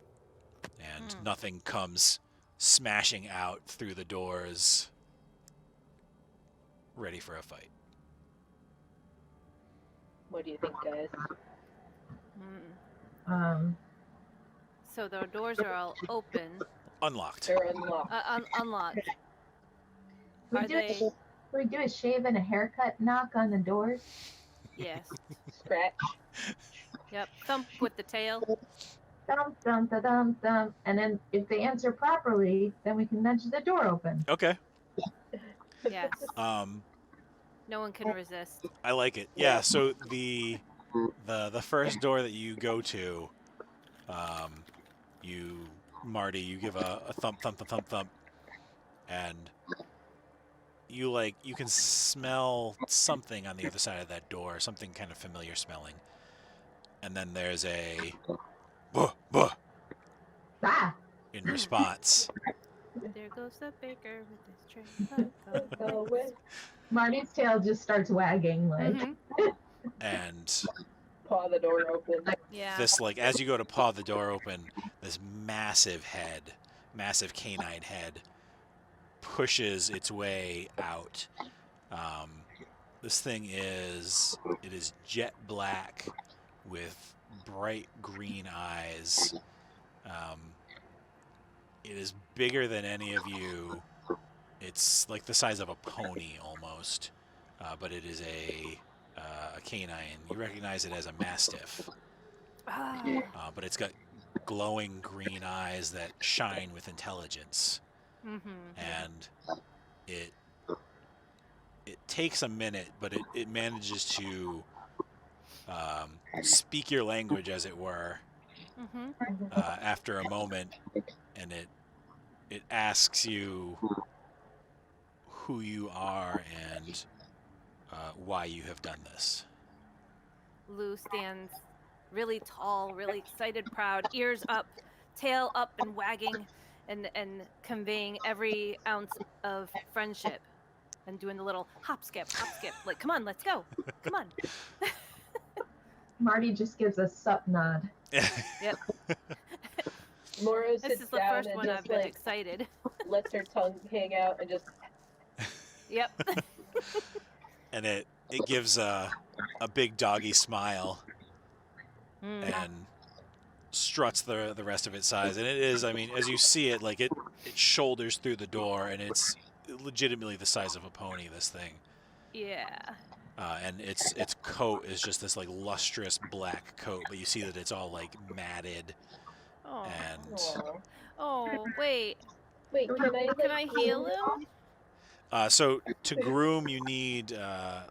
And nothing comes smashing out through the doors, ready for a fight. What do you think, guys? So the doors are all open. Unlocked. They're unlocked. Unlocked. We Are do, they? we do a shave and a haircut knock on the doors. Yes. Scratch. Yep. Thump with the tail. Dum, dum, da, dum, dum. And then if they answer properly, then we can nudge the door open. Okay. Yes. No one can resist. I like it. Yeah. So the first door that you go to, Marty, you give a thump, thump, thump, thump, thump, and you can smell something on the other side of that door, something kind of familiar smelling, and then there's a buh, buh in response. There goes the baker with his tray. Go away. Marty's tail just starts wagging like. And Paw the door open. Yeah. this, as you go to paw the door open, this massive canine head pushes its way out. This thing is jet black with bright green eyes. It is bigger than any of you. It's like the size of a pony almost, but it is a canine. You recognize it as a mastiff, but it's got glowing green eyes that shine with intelligence. And it takes a minute, but it manages to speak your language, as it were, after a moment, and it asks you who you are and why you have done this. Lou stands really tall, really excited, proud, ears up, tail up and wagging, and conveying every ounce of friendship, and doing the little hop skip, like, come on, let's go, come on. Marty just gives a sup nod. Yep. Moro This sits is the down first and one just I've been excited. lets her tongue hang out and just. Yep. And it gives a big doggy smile and struts the rest of its size. And it is, I mean, as you see it, it shoulders through the door, and it's legitimately the size of a pony, this thing. Yeah. And its coat is just this lustrous black coat, but you see that it's all matted. Oh. And Aww. Oh, wait. Wait, Can I heal him? so to groom, you need a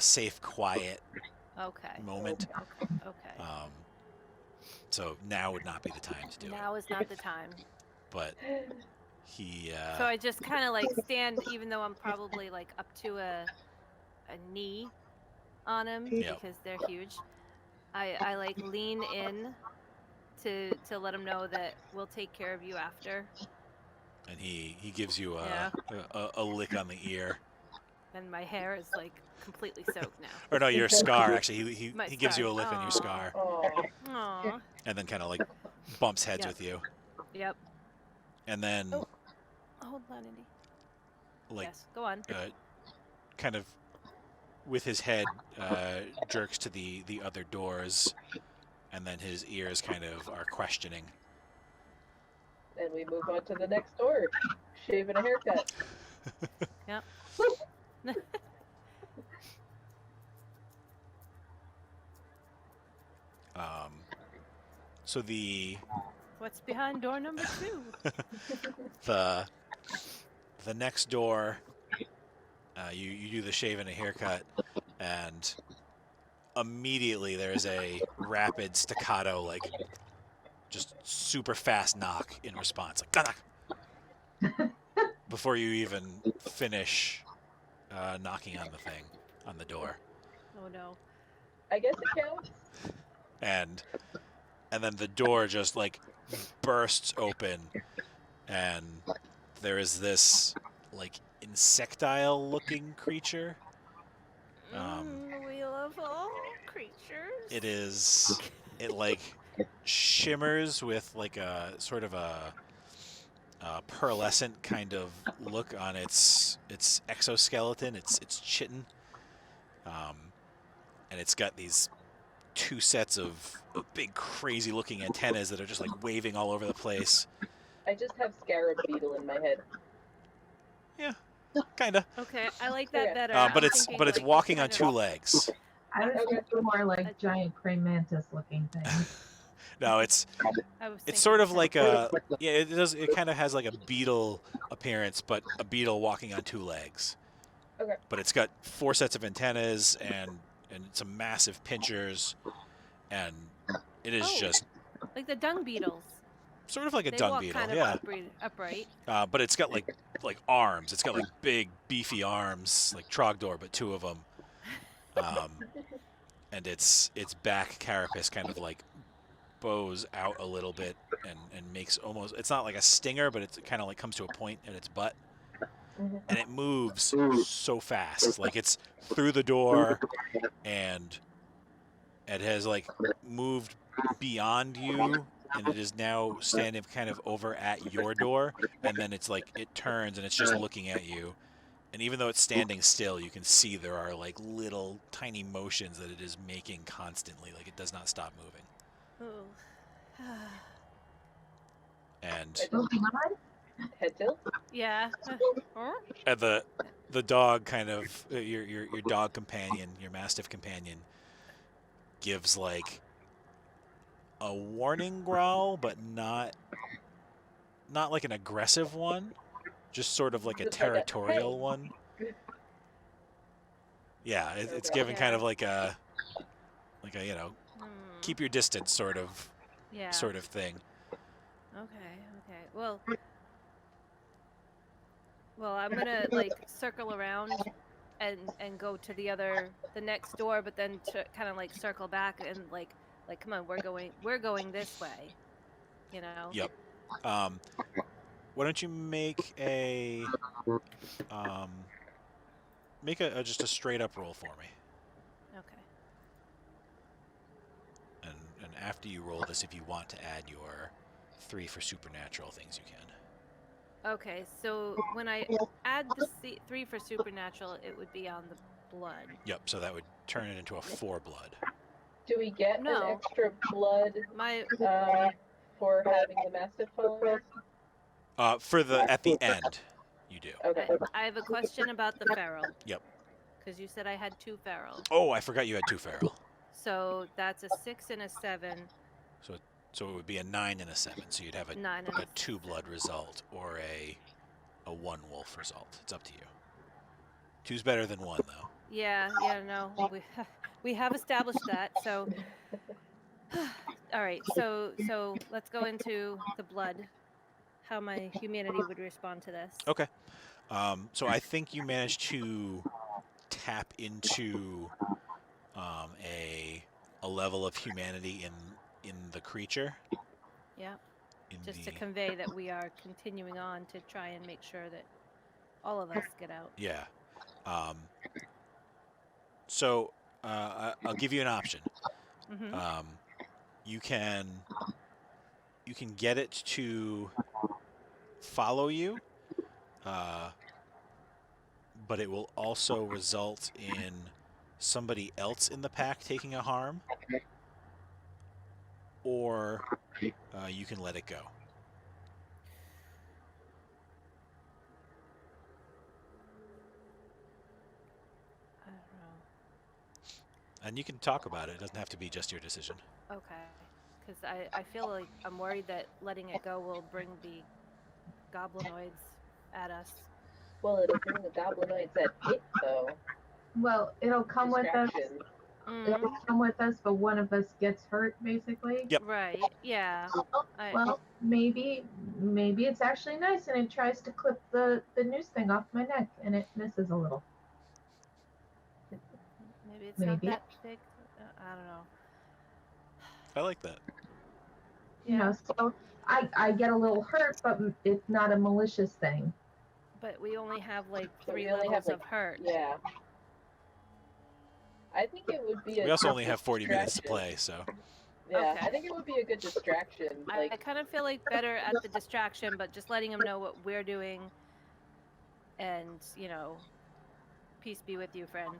safe, quiet Okay. moment. Okay. So now would not be the time to do it. Now is not the time. But He So I just kind of like stand, even though I'm probably like up to a knee on him Yep. because they're huge. I like lean in to let him know that we'll take care of you after. and he gives you Yeah. a lick on the ear. And my hair is like completely soaked now. Or no, your scar actually. He My gives you a scar. lick on your Aw. scar, Oh, Aww. and then kind of like bumps heads Yep. with you, Yep. and then Oh. Hold on, Indy. like Yes. Go on. kind of with his head jerks to the other doors, and then his ears kind of are questioning. and we move on to the next door. Shave and a haircut. Yep. So the What's behind door number 2? the next door, you do the shave and a haircut, and immediately there's a rapid staccato, like just super fast knock in response, like knock, before you even finish knocking on the door, Oh no. I guess it counts. and then the door just like bursts open, and there is this like insectile looking creature. We love all creatures. It like shimmers with like a sort of a pearlescent kind of look on its exoskeleton, its chitin, and it's got these 2 sets of big crazy looking antennas that are just like waving all over the place. I just have scarab beetle in my head. Yeah, kinda. Okay, I like that Okay. better. But I'm it's thinking, like, walking on kind 2 of- legs. I was Okay. thinking more like giant praying mantis looking thing. No, it's I was it's thinking sort of kind like it kind of has like a beetle appearance, but a beetle walking on 2 legs. Okay. But it's got 4 sets of antennas and some massive pinchers, and it is Oh. just like the dung beetles. sort of like a They dung walk beetle, kind of yeah. upright. But it's got like arms. It's got like big beefy arms, like Trogdor, but 2 of them. And its back carapace kind of like bows out a little bit and makes almost, it's not like a stinger, but it kind of like comes to a point at its butt, and it moves so fast, like it's through the door, and it has like moved beyond you, and it is now standing kind of over at your door, and then it's like it turns and it's just looking at you. And even though it's standing still, you can see there are like little tiny motions that it is making constantly. Like it does not stop moving. Oh. And Moving on. Head tilt. Yeah. the dog kind of your dog companion, your mastiff companion, gives like a warning growl, but not like an aggressive one. Just sort of like a Just like a, territorial "Hey." one. Yeah, it's Okay. given kind of like a keep your distance sort of thing. Okay. Well, I'm gonna like circle around and go to the next door, but then to kind of like circle back and like come on, we're going this way. You know. Yep. Why don't you make a just a straight up roll for me? Okay. And after you roll this, if you want to add your 3 for supernatural things, you can. Okay, so when I add the 3 for supernatural, it would be on the blood. Yep. So that would turn it into a 4 blood. Do we get No. an extra blood for having the mastiff follow us? For the at the end, you do. Okay. I have a question about the feral. Yep. Because you said I had 2 feral. Oh, I forgot you had 2 feral. So that's a 6 and a 7. So it would be a 9 and a 7. So you'd have a 9 and a 2 blood result or a 1 wolf result. It's up to you. 2's better than 1 though. Yeah, no, we have established that. So, all right, so let's go into the blood. how my humanity would respond to this. Okay. So I think you managed to tap into a level of humanity in the creature. Yeah. In Just to the convey that we are continuing on to try and make sure that all of us get out. yeah. So I'll give you an option. Mm-hmm. You can get it to follow you, but it will also result in somebody else in the pack taking a harm, or you can let it go. I don't know. And you can talk about it. It doesn't have to be just your decision. Okay. Because I feel like I'm worried that letting it go will bring the goblinoids at us. Well, it'll bring the goblinoids at it, though. Well, it'll come with us. Distraction. It'll come with us, but one of us gets hurt, basically. Yep. Right. Yeah. Well, maybe it's actually nice, and it tries to clip the noose thing off my neck, and it misses a little. Maybe it's not that big. I don't know. I like that. You know, so I get a little hurt, but it's not a malicious thing. But we only have like But 3 we only levels have, of hurt. Yeah. I think it would be a We also good only have 40 minutes to distraction. play, so Yeah, Okay. I think it would be a good distraction. I kind of feel like better at the distraction, but just letting them know what we're doing. And, you know, peace be with you, friend.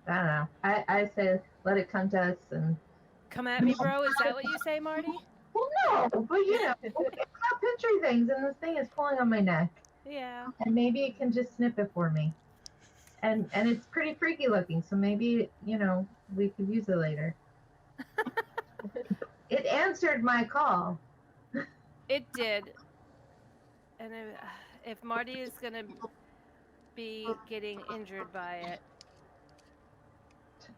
I don't know. I say let it come to us, and Come at me, bro. Is that what you say, Marty? well, no, but you know, it's got picture things, and this thing is pulling on my neck, Yeah. and maybe it can just snip it for me. And it's pretty freaky looking, so maybe we could use it later. It answered my call. It did. And if Marty is going to be getting injured by it.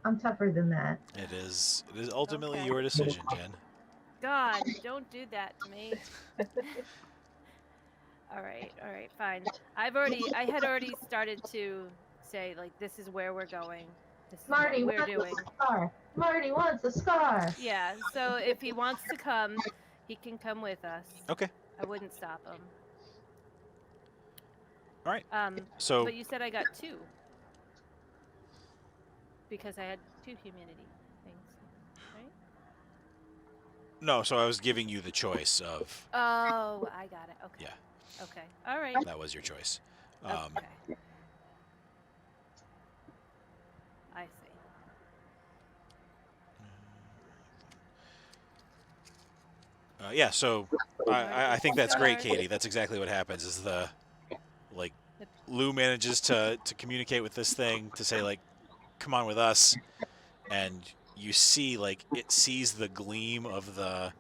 I'm tougher than that. it is ultimately Okay. your decision, Jen. God, don't do that to me. All right, fine. I had already started to say, like, this is where we're going. This is Marty what we're wants doing. a scar. Marty wants a scar. Yeah, so if he wants to come, he can come with us. Okay. I wouldn't stop him. All right. So But you said I got 2. Because I had 2 humanity things, right? no, so I was giving you the choice of Oh, I got it. Okay. Yeah. Okay. All right. that was your choice. Okay. I see. Yeah, so I think that's great, Katie. That's exactly what happens. Is Lou manages to communicate with this thing to say, like, come on with us, and you see, like, it sees the gleam of the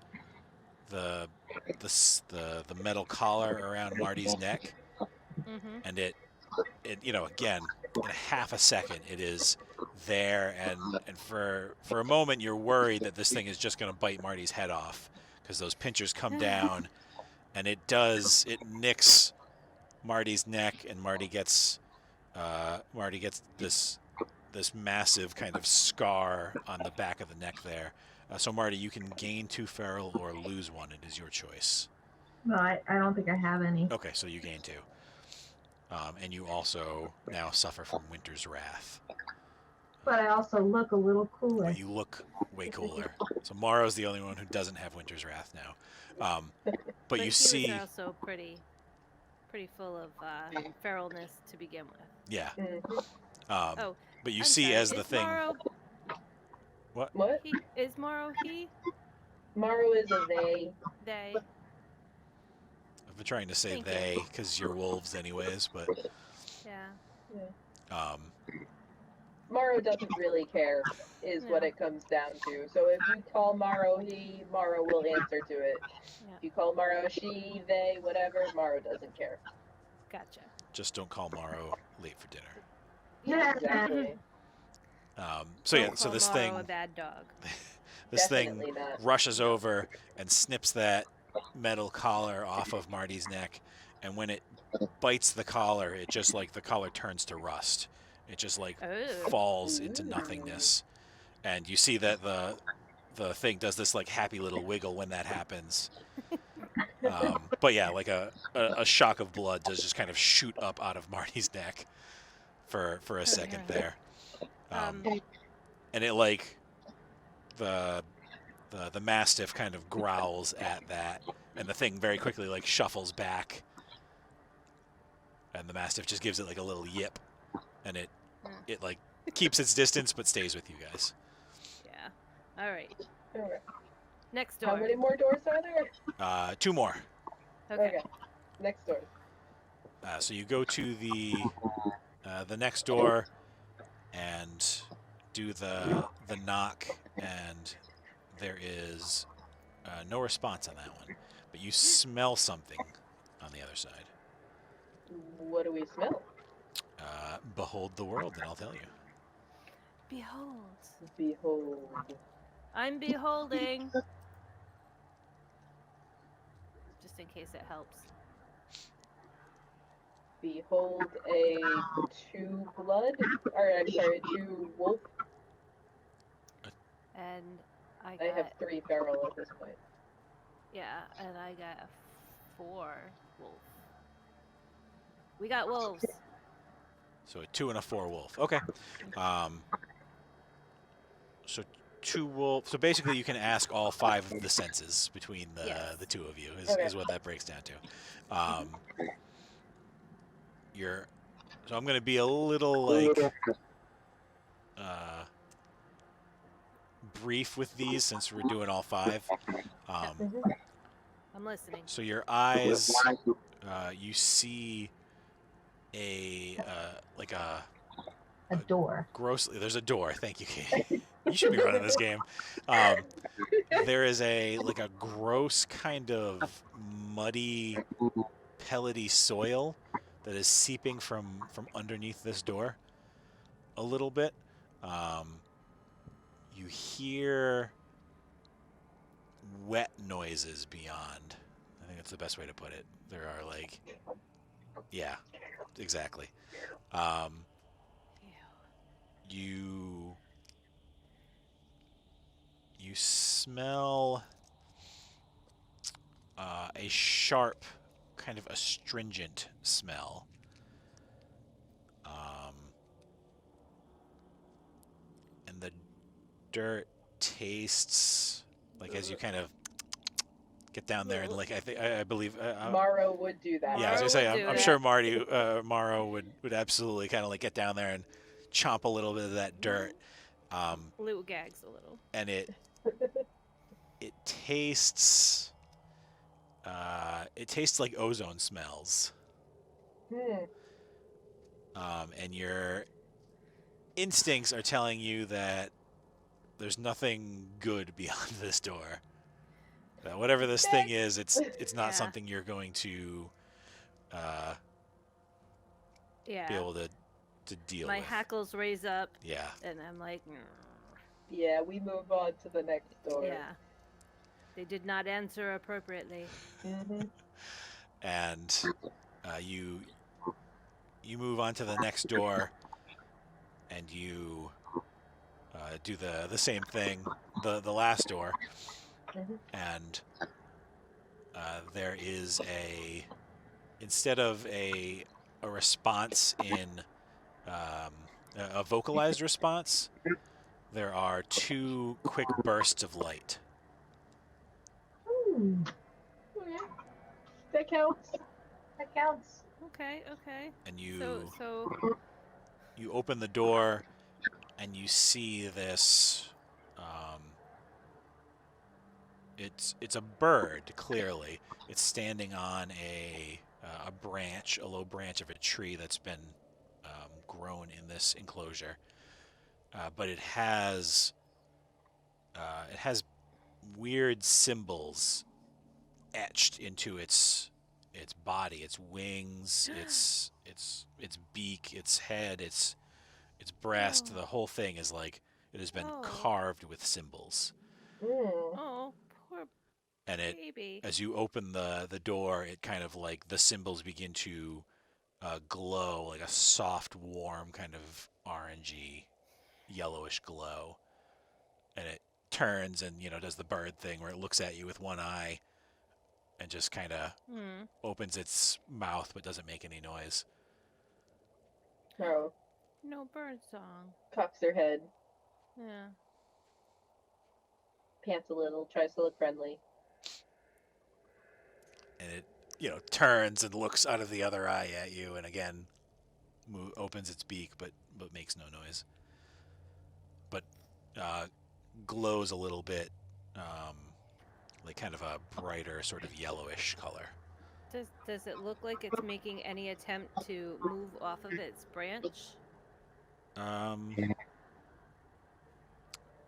metal collar around Marty's neck, Mm-hmm. and it again, in half a second it is there, and for a moment you're worried that this thing is just going to bite Marty's head off, because those pinchers come down, and it nicks Marty's neck, and Marty gets this massive kind of scar on the back of the neck there. So Marty, you can gain 2 feral or lose 1. It is your choice. No, I don't think I have any. Okay, so you gain 2. And you also now suffer from Winter's Wrath. But I also look a little cooler. But you look way cooler. So Moro's the only one who doesn't have Winter's Wrath now. But you see... But also pretty full of feralness to begin with. Yeah. Mm-hmm. But you I'm see sorry, as the is thing... Moro, What? is Moro he? Moro is a they. They. I've been trying to say Thank they, you. because you're wolves anyways, but... Yeah. Moro doesn't really care, is what No. it comes down to. So if you call Moro he, Moro will answer to it. Yeah. If you call Moro she, they, whatever, Moro doesn't care. Gotcha. Just don't call Moro late for dinner. Yeah. Exactly. So yeah, Don't so call this Moro thing... a bad dog. This Definitely thing not. rushes over and snips that metal collar off of Marty's neck, and when it bites the collar, it just like the collar turns to rust. It just like Oh. falls into nothingness, and you see that the thing does this like happy little wiggle when that happens. But yeah, like a shock of blood does just kind of shoot up out of Marty's neck for a second Okay. there, and it like the mastiff kind of growls at that, and the thing very quickly like shuffles back, and the mastiff just gives it like a little yip, and it like keeps its distance but stays with you guys. Yeah. All right. Alright. Next door. How many more doors are there? 2 more. Okay. Next door. So you go to the next door and do the knock, and there is no response on that one. But you smell something on the other side. What do we smell? Behold the world, and I'll tell you. Behold. Behold. I'm beholding. Just in case it helps. Behold a 2 blood, or I'm sorry, 2 wolf. And I I got, have 3 feral at this point. yeah, and I got a 4 wolf. We got wolves. So a 2 and a 4 wolf. Okay. So 2 wolf. So basically, you can ask all 5 of the senses between Yes. the 2 of you. Okay. Is what that breaks down to. So I'm going to be a little like brief with these since we're doing all 5. I'm listening. So your eyes, you see a door. grossly. There's a door. Thank you, Katie. You should be running this game. There is a gross kind of muddy, pellety soil that is seeping from underneath this door a little bit. You hear wet noises beyond. I think that's the best way to put it. There are like, yeah, exactly. You smell a sharp, kind of astringent smell. And the dirt tastes like, as you kind of get down there, and like I believe Moro would do that. yeah, I was gonna say I'm that. sure Maro would absolutely kind of like get down there and chomp a little bit of that dirt. Blue gags a little. And it tastes like ozone smells. And your instincts are telling you that there's nothing good beyond this door. Whatever this thing is, it's not Yeah. something you're going to Yeah. be able to deal My with. hackles raise up, Yeah. and I'm like, Yeah, we move on to the next door. yeah. They did not answer appropriately. And you move on to the next door, and you do the same thing, the last door, and there is instead of a response in a vocalized response, there are 2 quick bursts of light. Okay. That counts. That counts. Okay. And you So you open the door, and you see this. It's a bird. Clearly, it's standing on a low branch of a tree that's been grown in this enclosure. But it has weird symbols etched into its body, its wings, its beak, its head, its breast. Oh. The whole thing is like it has been Oh. carved with symbols. oh, And it, Maybe. as you open the door, it kind of like the symbols begin to glow, like a soft, warm kind of orangey, yellowish glow. And it turns and does the bird thing where it looks at you with one eye and just kind of opens its mouth but doesn't make any noise. Moro No bird song. cocks her head, Yeah. pants a little, tries to look friendly. And it turns and looks out of the other eye at you, and again opens its beak but makes no noise, but glows a little bit, like kind of a brighter sort of yellowish color. Does it look like it's making any attempt to move off of its branch?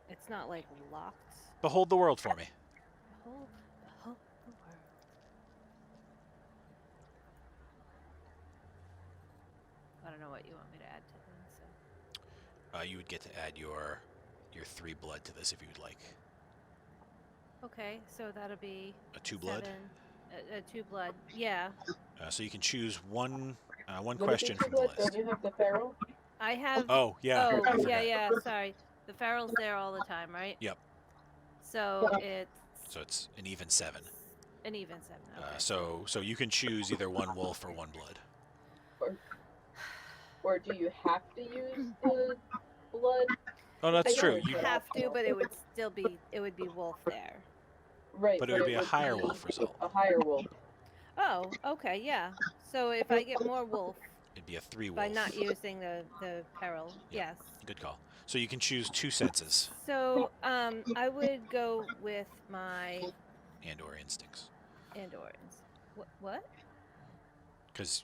It's not like locked. Behold the world for me. Behold the world. I don't know what you want me to add to them, so. You would get to add your 3 blood to this if you would like. Okay, so that'll be A 2 blood. 7, 2 blood. Yeah. So you can choose one question from the Don't list. you have the feral? I have. Oh yeah. Oh I forgot. yeah. Sorry, the feral's there all the time, right? Yep. So it's. So it's an even 7. An even 7. Okay. So you can choose either 1 wolf or 1 blood. Or do you have to use the blood? Oh, that's I true. don't You have to, but it would still be. It would be wolf there. Right, but it would be a higher wolf result. A higher wolf. Oh, okay, yeah. So if I get more wolf It'd be a 3 wolf. by not using the peril, Yeah. yes. Good call. So you can choose 2 senses So I would go with my and/or instincts, Andorans. What? because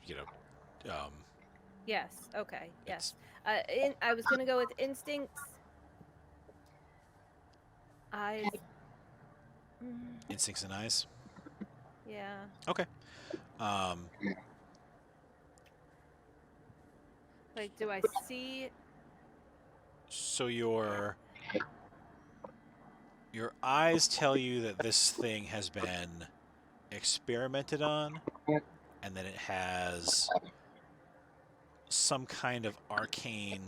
Yes. Okay. It's- Yes. I was gonna go with instincts. Eyes. instincts and eyes. Yeah. Okay. Like, do I see? So your eyes tell you that this thing has been experimented on, and that it has some kind of arcane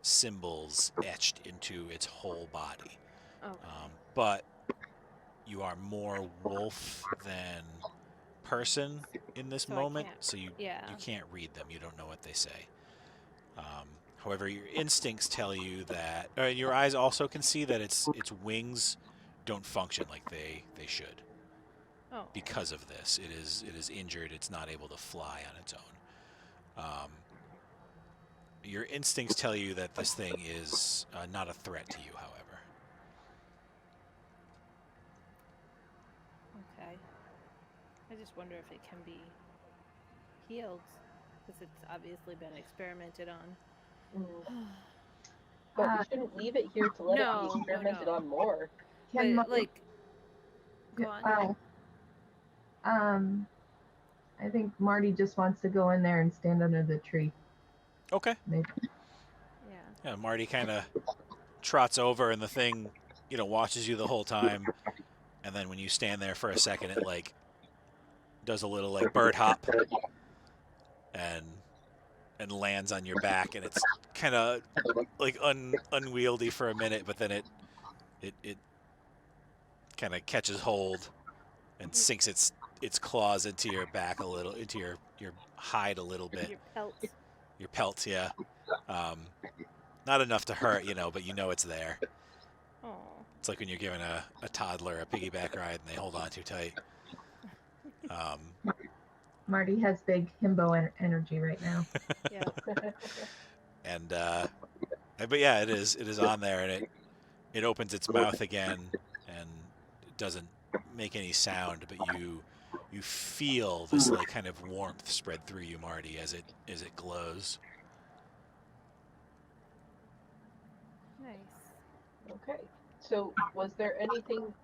symbols etched into its whole body. Oh. But you are more wolf than person in this So I moment, can't- so you yeah. can't read them. You don't know what they say. However, your instincts tell you that, your eyes also can see that its wings don't function like they should. Oh. Because of this, it is injured. It's not able to fly on its own. Your instincts tell you that this thing is not a threat to you, however. Okay. I just wonder if it can be healed, because it's obviously been experimented on. But we shouldn't leave it here to let it No, be experimented no. on more. Can But, Mar- like, go on. I think Marty just wants to go in there and stand under the tree. Okay. Maybe. Yeah. Yeah, Marty kind of trots over, and the thing, watches you the whole time. And then when you stand there for a second, it like does a little like bird hop and lands on your back, and it's kind of like unwieldy for a minute, but then it kind of catches hold and sinks its claws into your back a little, into your hide a little bit. Your pelt. Your pelt, yeah. Not enough to hurt, but it's there. Oh. It's like when you're giving a toddler a piggyback ride and they hold on too tight. Marty has big himbo energy right now. Yeah. And but yeah, it is on there, and it opens its mouth again, and it doesn't make any sound, but you feel this like kind of warmth spread through you, Marty, as it glows. Nice. Okay. So, was there anything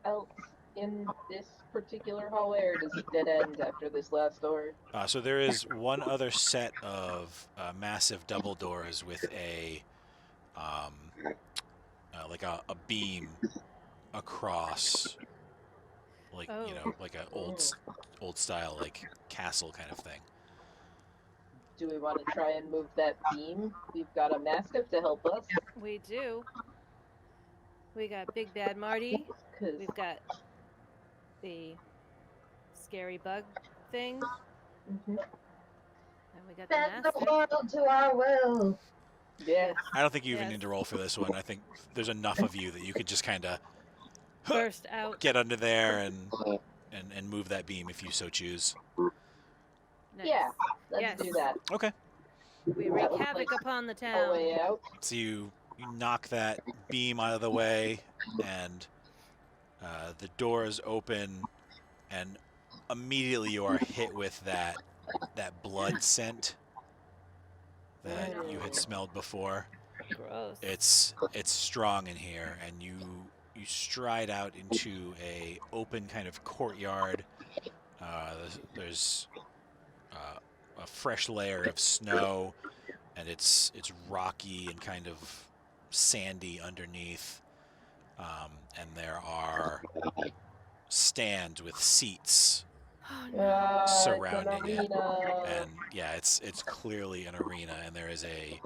else in this particular hallway, or does it dead end after this last door? So there is one other set of massive double doors with like a beam across like Oh. like a old style like castle kind of thing. Do we want to try and move that beam? We've got a mastiff to help us. We do. We got Big Bad Marty. Cause We've got the scary bug thing. Mhm. And we got the Bend the master. world to our will. Yeah. I don't think you even Yes. need to roll for this one. I think there's enough of you that you could just kind of Burst out. get under there and move that beam if you so choose. Nice. Yeah. Let's Yes. do that. Okay. We That wreak looks havoc like upon the A town. way out. So you knock that beam out of the way, and the doors open, and immediately you are hit with that blood scent that you had smelled before. Gross. It's strong in here, and you stride out into a open kind of courtyard. There's a fresh layer of snow, and it's rocky and kind of sandy underneath. And there are stands with seats Oh, no. surrounding it's it. an arena. And yeah, it's clearly an arena, and there is a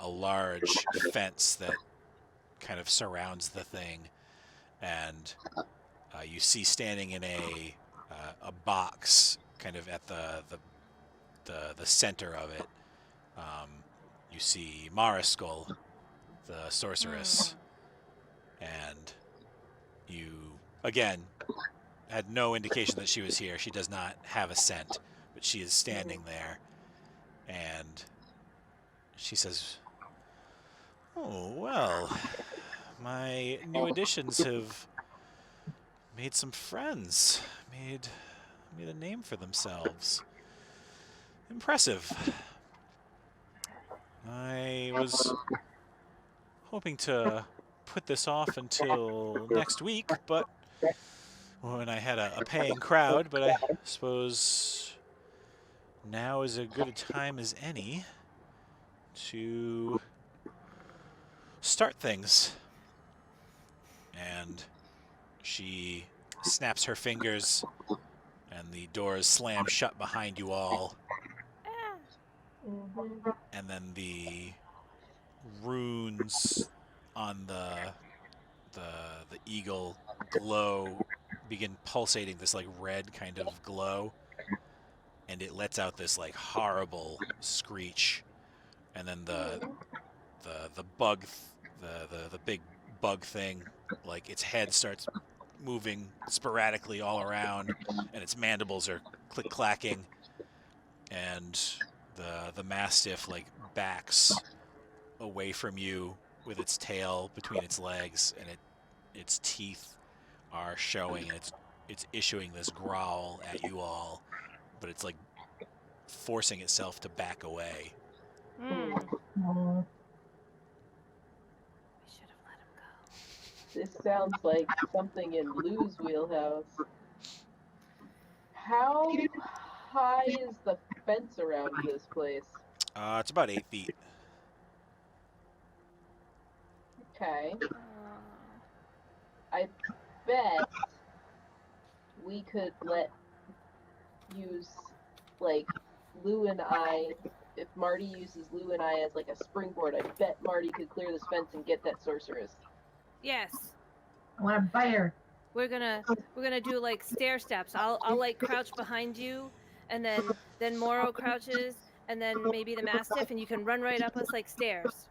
large fence that kind of surrounds the thing, and you see standing in a box kind of at the center of it. You see Mariskull, the sorceress, and you again had no indication that she was here. She does not have a scent, but she is standing there, and she says, "Oh, well, my new additions have made some friends, made a name for themselves. Impressive. I was hoping to put this off until next week, but when I had a paying crowd, but I suppose now is as good a time as any to start things." And she snaps her fingers, and the doors slam shut behind you all, Ah. Mhm. and then the runes on the eagle glow, begin pulsating this like red kind of glow, and it lets out this like horrible screech, and then the bug the big bug thing, like its head starts moving sporadically all around, and its mandibles are click clacking, and the mastiff like backs away from you with its tail between its legs, and its teeth are showing, and it's issuing this growl at you all, but it's like forcing itself to back away. Mm. Oh, We should have let him go. This sounds like something in Lou's wheelhouse. How high is the fence around this place? It's about 8 feet. Okay. Uh, I bet we could use like Lou and I, if Marty uses Lou and I as like a springboard, I bet Marty could clear this fence and get that sorceress. yes. I want to bite her. We're gonna do like stair steps. I'll like crouch behind you, and then Moro crouches, and then maybe the mastiff, and you can run right up us like stairs.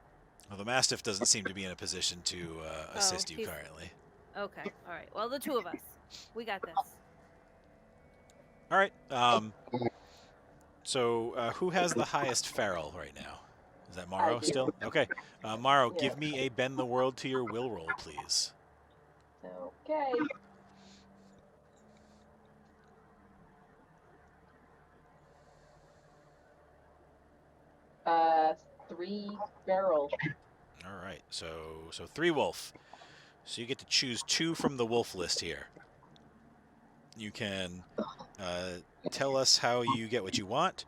Well, the mastiff doesn't seem to be in a position to assist you he's- currently. Okay. All right. Well, the two of us, we got this. All right. So who has the highest feral right now? Is that Moro I do. still? Okay. Moro, Yeah. give me a bend the world to your will roll, please. Okay. Uh, 3 barrel. All right. So 3 wolf. So you get to choose 2 from the wolf list here. You can tell us how you get what you want.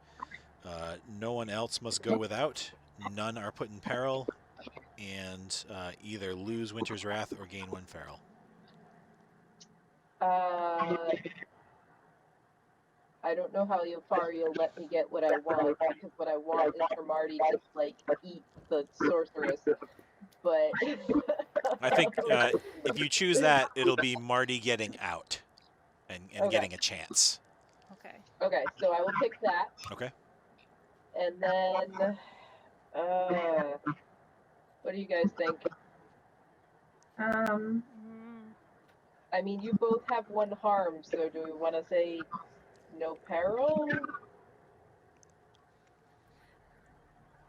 No one else must go without. None are put in peril, and either lose Winter's Wrath or gain 1 feral. I don't know how far you'll let me get what I want, because what I want is for Marty to, like, eat the sorceress. But I think if you choose that, it'll be Marty getting out and Okay. getting a chance. Okay. okay, so I will pick that, Okay. and then what do you guys think? Um, Mm. I mean, you both have one harm, so do we want to say no peril?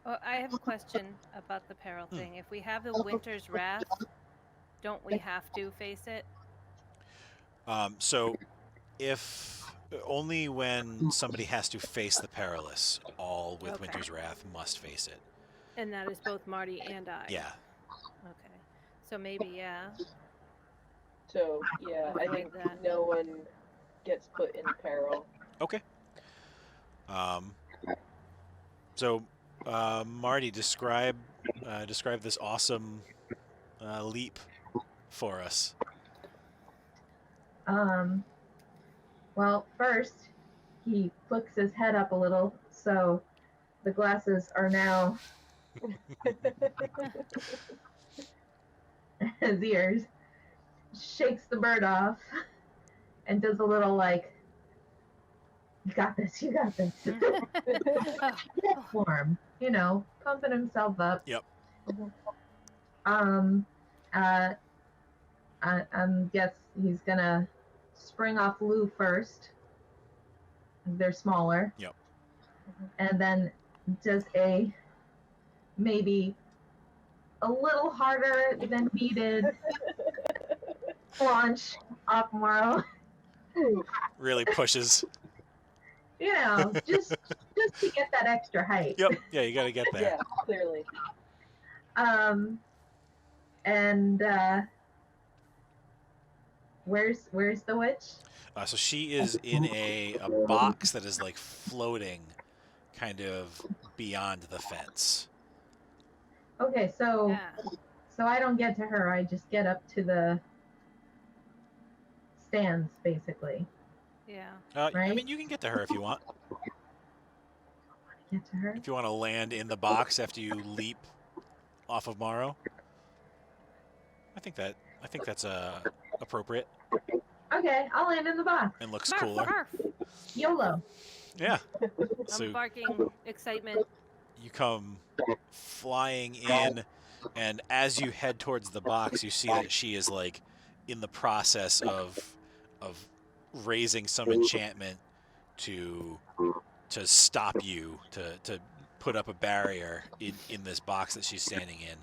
Oh, I have a question about the peril thing. If we have the Winter's Wrath, don't we have to face it? So if only when somebody has to face the perilous, all with Okay. Winter's Wrath must face it. And that is both Marty and I. Yeah. Okay. So maybe, yeah. So yeah, I Avoid think that. no one gets put in peril. Okay. So Marty, describe this awesome leap for us. well, first, he flicks his head up a little, so the glasses are now his ears, shakes the bird off, and does a little, like, you got this, Oh, form, pumping himself up. Yep. I guess he's gonna spring off Lou first. They're smaller. Yep. And then does a maybe a little harder than needed launch off Moro. Really pushes. Just to get that extra height. Yep. Yeah, you got to get there. Yeah, clearly. And where's the witch? So she is in a box that is like floating kind of beyond the fence. Okay, so yeah. so I don't get to her. I just get up to the stands, basically. Yeah. I Right? mean, you can get to her if you want. Get to her. If you want to land in the box after you leap off of Moro. I think that's appropriate Okay, I'll land in the box. and looks Marf, cooler. marf. YOLO. Yeah. I'm So barking excitement. you come flying in, and as you head towards the box, you see that she is like in the process of raising some enchantment to stop you, to put up a barrier in this box that she's standing in.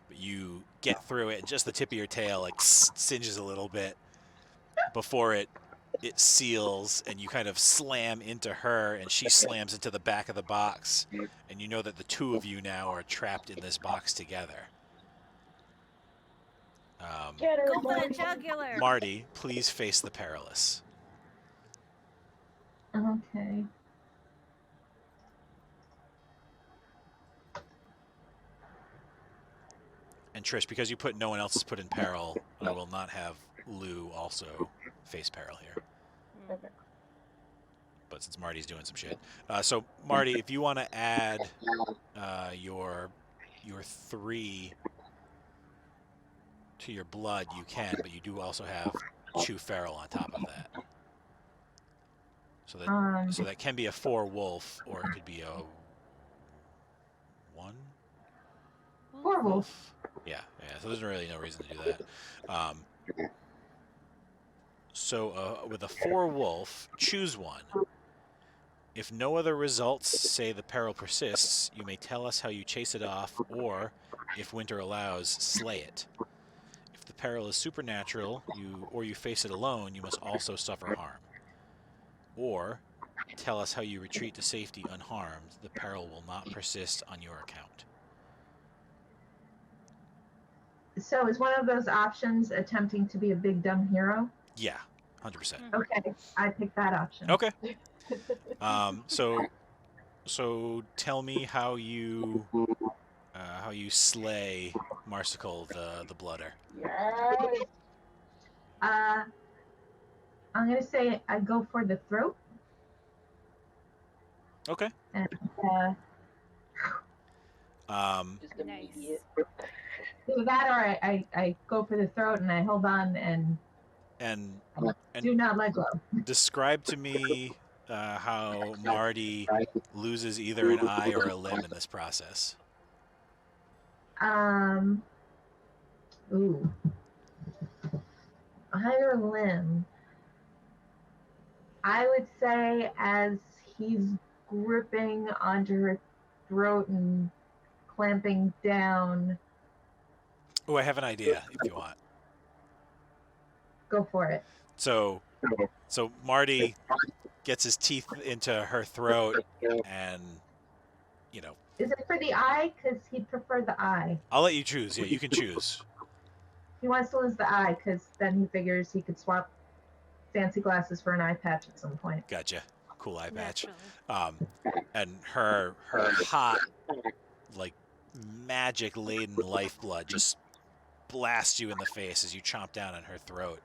But you get through it, and just the tip of your tail like singes a little bit before it seals, and you kind of slam into her, and she slams into the back of the box, and you know that the two of you now are trapped in this box together. Get her, Go for the Marty. jugular. Marty, please face the perilous. Okay. And Trish, because you put no one else is put in peril, I will not have Lou also face peril here. Okay. But since Marty's doing some shit. So Marty, if you want to add your 3 to your blood, you can, but you do also have Chew Feral on top of that. So that can be a 4 wolf, or it could be a 1 4 wolf. Yeah. So there's really no reason to do that. So with a 4 wolf, choose one. If no other results say the peril persists, you may tell us how you chase it off, or, if winter allows, slay it. If the peril is supernatural, you face it alone, you must also suffer harm. Or, tell us how you retreat to safety unharmed. The peril will not persist on your account. So is one of those options attempting to be a big dumb hero? Yeah, 100%. Okay, I picked that option. Okay. So tell me how you slay Marsicle the Blooder. Yes. I'm gonna say I go for the throat. Okay. And Just Nice. immediate. either that or I go for the throat and I hold on and And do not let go. describe to me how Marty loses either an eye or a limb in this process. Ooh. Higher limb. I would say as he's gripping onto her throat and clamping down, Oh, I have an idea if you want. go for it. So Marty gets his teeth into her throat, and Is it for the eye? Because he'd prefer the eye. I'll let you choose. Yeah, you can choose. He wants to lose the eye because then he figures he could swap fancy glasses for an eye patch at some point. Gotcha. Cool eye patch. Naturally. And her hot, like magic laden lifeblood just blasts you in the face as you chomp down on her throat,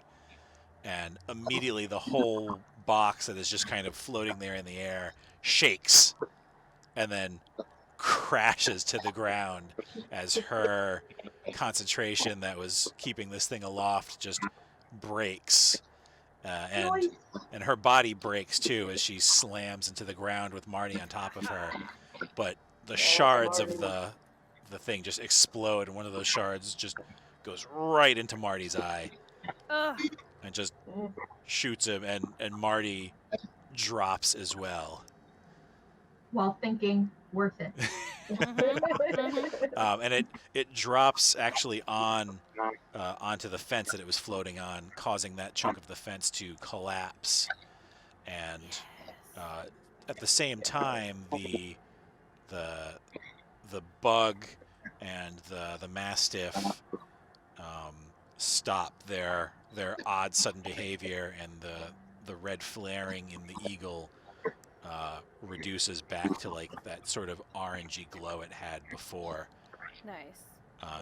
and immediately the whole box that is just kind of floating there in the air shakes, and then crashes to the ground as her concentration that was keeping this thing aloft just breaks. And her body breaks too as she slams into the ground with Marty on top of her. But the shards of the thing just explode, and one of those shards just goes right into Marty's eye Ugh. and just shoots him, and Marty drops as well. While thinking, worth it. And it drops actually onto the fence that it was floating on, causing that chunk of the fence to collapse. And at the same time, the bug and the mastiff stop their odd sudden behavior, and the red flaring in the eagle reduces back to like that sort of orangey glow it had before. Nice.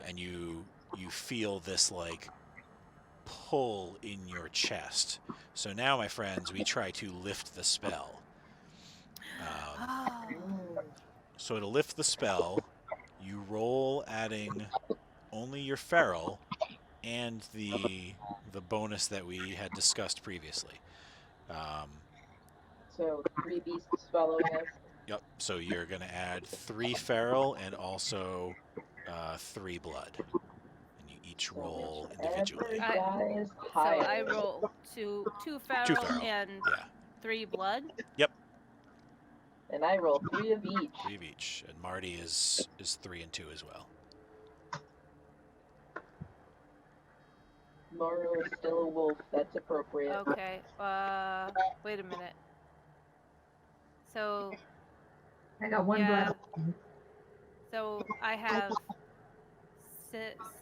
And you feel this like pull in your chest. So now, my friends, we try to lift the spell. Oh. So to lift the spell, you roll adding only your feral and the bonus that we had discussed previously. So 3 beasts following us. Yep. So you're going to add 3 feral and also 3 blood, and you each roll individually. So I roll two feral feral, and Yeah. 3 blood. And I roll 3 of each. 3 of each, and Marty is 3 and 2 as well. Moro is still a wolf. That's appropriate. Okay. Wait a minute. So I got one yeah. blood. So I have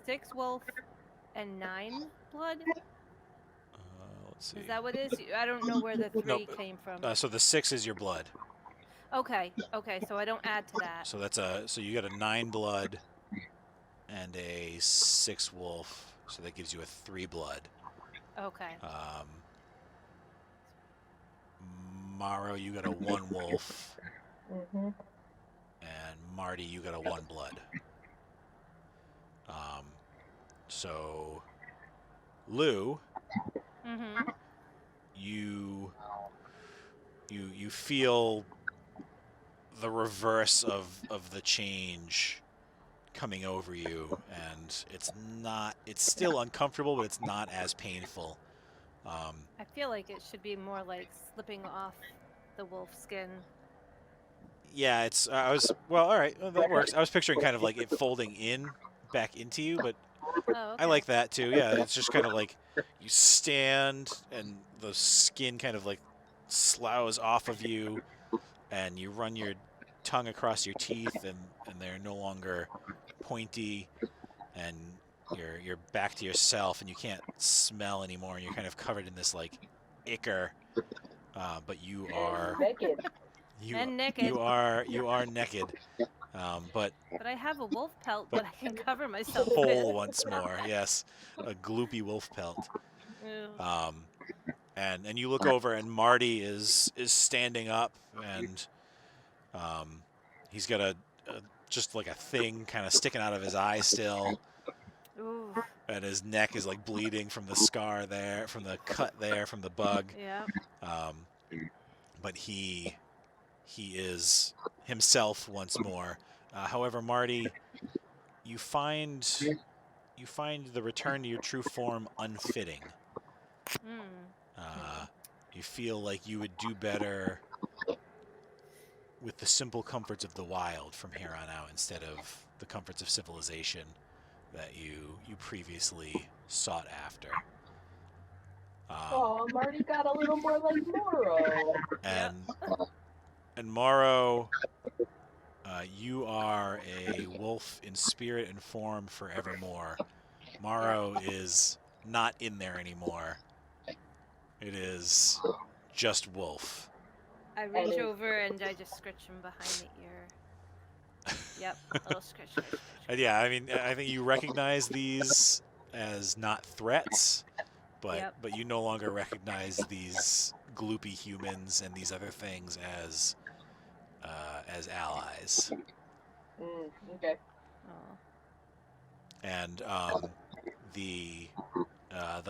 6 wolf and 9 blood. Let's see. Is that what it is? I don't know where the 3 Nope. came from. So the 6 is your blood. Okay. So I don't add to that. So that's so you got a 9 blood and a 6 wolf. So that gives you a 3 blood. Okay. Maro, you got a 1 wolf, Mm-hmm. and Marty, you got a 1 blood. So Lou, Mm-hmm. you feel the reverse of the change coming over you, and it's still uncomfortable, but it's not as painful. I feel like it should be more like slipping off the wolf skin. Yeah, all right, well, that works. I was picturing kind of like it folding back into you, but Oh, okay. I like that too. Yeah, it's just kind of like you stand and the skin kind of like sloughs off of you, and you run your tongue across your teeth, and they're no longer pointy, and you're back to yourself, and you can't smell anymore, and you're kind of covered in this like ichor, but you are Naked. And naked. you are naked, but But I have a wolf pelt that I can cover myself whole with. once more. Yes, a gloopy wolf pelt. Ew. And you look over, and Marty is standing up, and he's got a just like a thing kind of sticking out of his eye still, Ooh. and his neck is like bleeding from the scar there, from the cut there, from the bug. Yeah. But he is himself once more. However, Marty, you find the return to your true form unfitting. You feel like you would do better with the simple comforts of the wild from here on out instead of the comforts of civilization that you previously sought after. Oh, Marty got a little more like Moro. And Moro, you are a wolf in spirit and form forevermore. Moro is not in there anymore. It is just wolf. I reach over and I just scratch him behind the ear. Yep, a little scratch. And yeah, I mean, I think you recognize these as not threats, but you no longer recognize these gloopy humans and these other things as allies. Okay. Oh. And the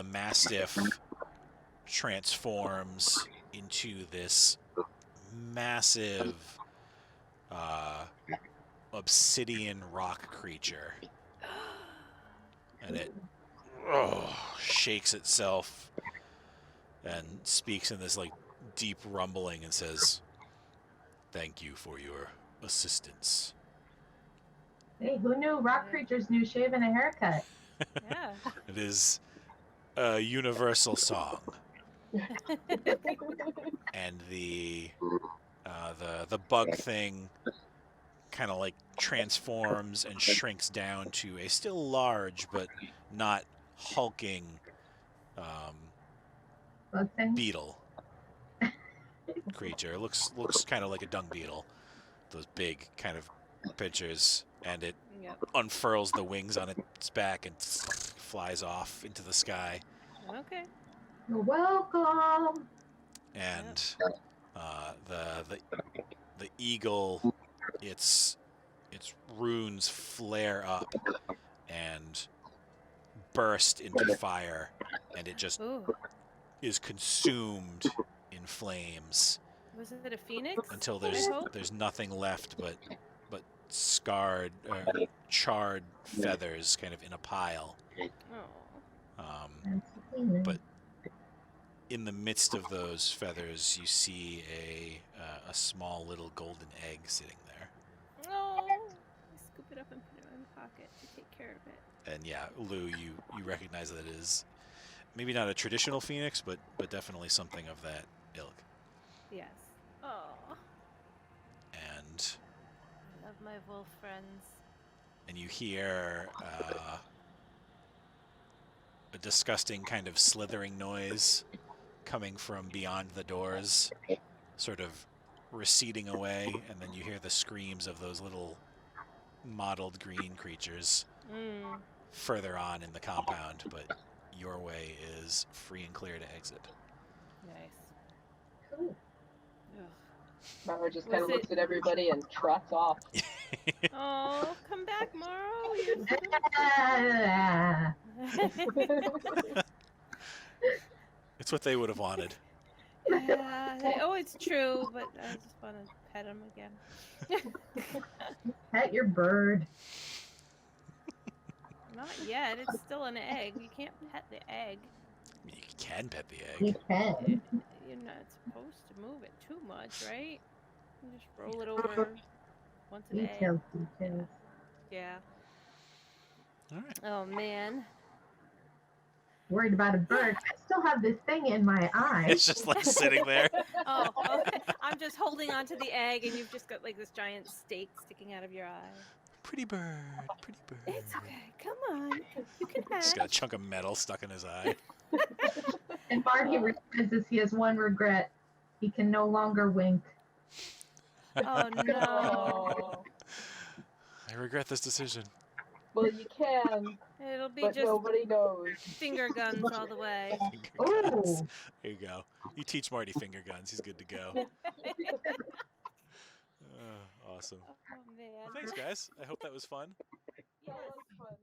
Mastiff transforms into this massive obsidian rock creature, and it shakes itself and speaks in this like deep rumbling and says, "Thank you for your assistance." Hey, who knew rock creatures knew shave and a haircut? Yeah. It is a universal song. And the bug thing kind of like transforms and shrinks down to a still large but not hulking Bug thing? beetle creature. It looks kind of like a dung beetle, those big kind of pictures, and it unfurls the wings on its back and flies off into the sky. Okay. You're welcome. And the eagle, its runes flare up and burst into fire, and it just is consumed in flames. Was it a phoenix? Until there's nothing left but scarred, charred feathers, kind of in a pile. But in the midst of those feathers, you see a small little golden egg sitting there. Oh, I scoop it up and put it in my pocket to take care of it. And yeah, Lou, you recognize that it is maybe not a traditional phoenix, but definitely something of that ilk. Yes. Oh. And I love my wolf friends. And you hear a disgusting kind of slithering noise coming from beyond the doors, sort of receding away, and then you hear the screams of those little mottled green creatures further on in the compound, but your way is free and clear to exit. Nice. Cool. Moro just kind of looks at everybody and trots off. Oh, come back, Moro. You're It's what they would have wanted. Yeah. It's true, but I just want to pet him again. Pet your bird. Not yet. It's still an egg. You can't pet the egg. You can pet the egg. You can. You're not supposed to move it too much, right? You just roll it over once a day. Details. Yeah. All right. Oh, man. Worried about a bird. I still have this thing in my eye. It's just like sitting there. Oh, okay. I'm just holding on to the egg, and you've just got like this giant stake sticking out of your eye. Pretty bird, pretty bird. It's okay. Come on. You can hatch. He's got a chunk of metal stuck in his eye. And Marty realizes he has one regret. He can no longer wink. Oh, no. I regret this decision. Well, you can, It'll be but just nobody knows. finger guns all the way. Finger guns. Oh, There you go. You teach Marty finger guns. He's good to go. Awesome. Oh man. Well, thanks, guys. I hope that was fun. Yeah, that was fun.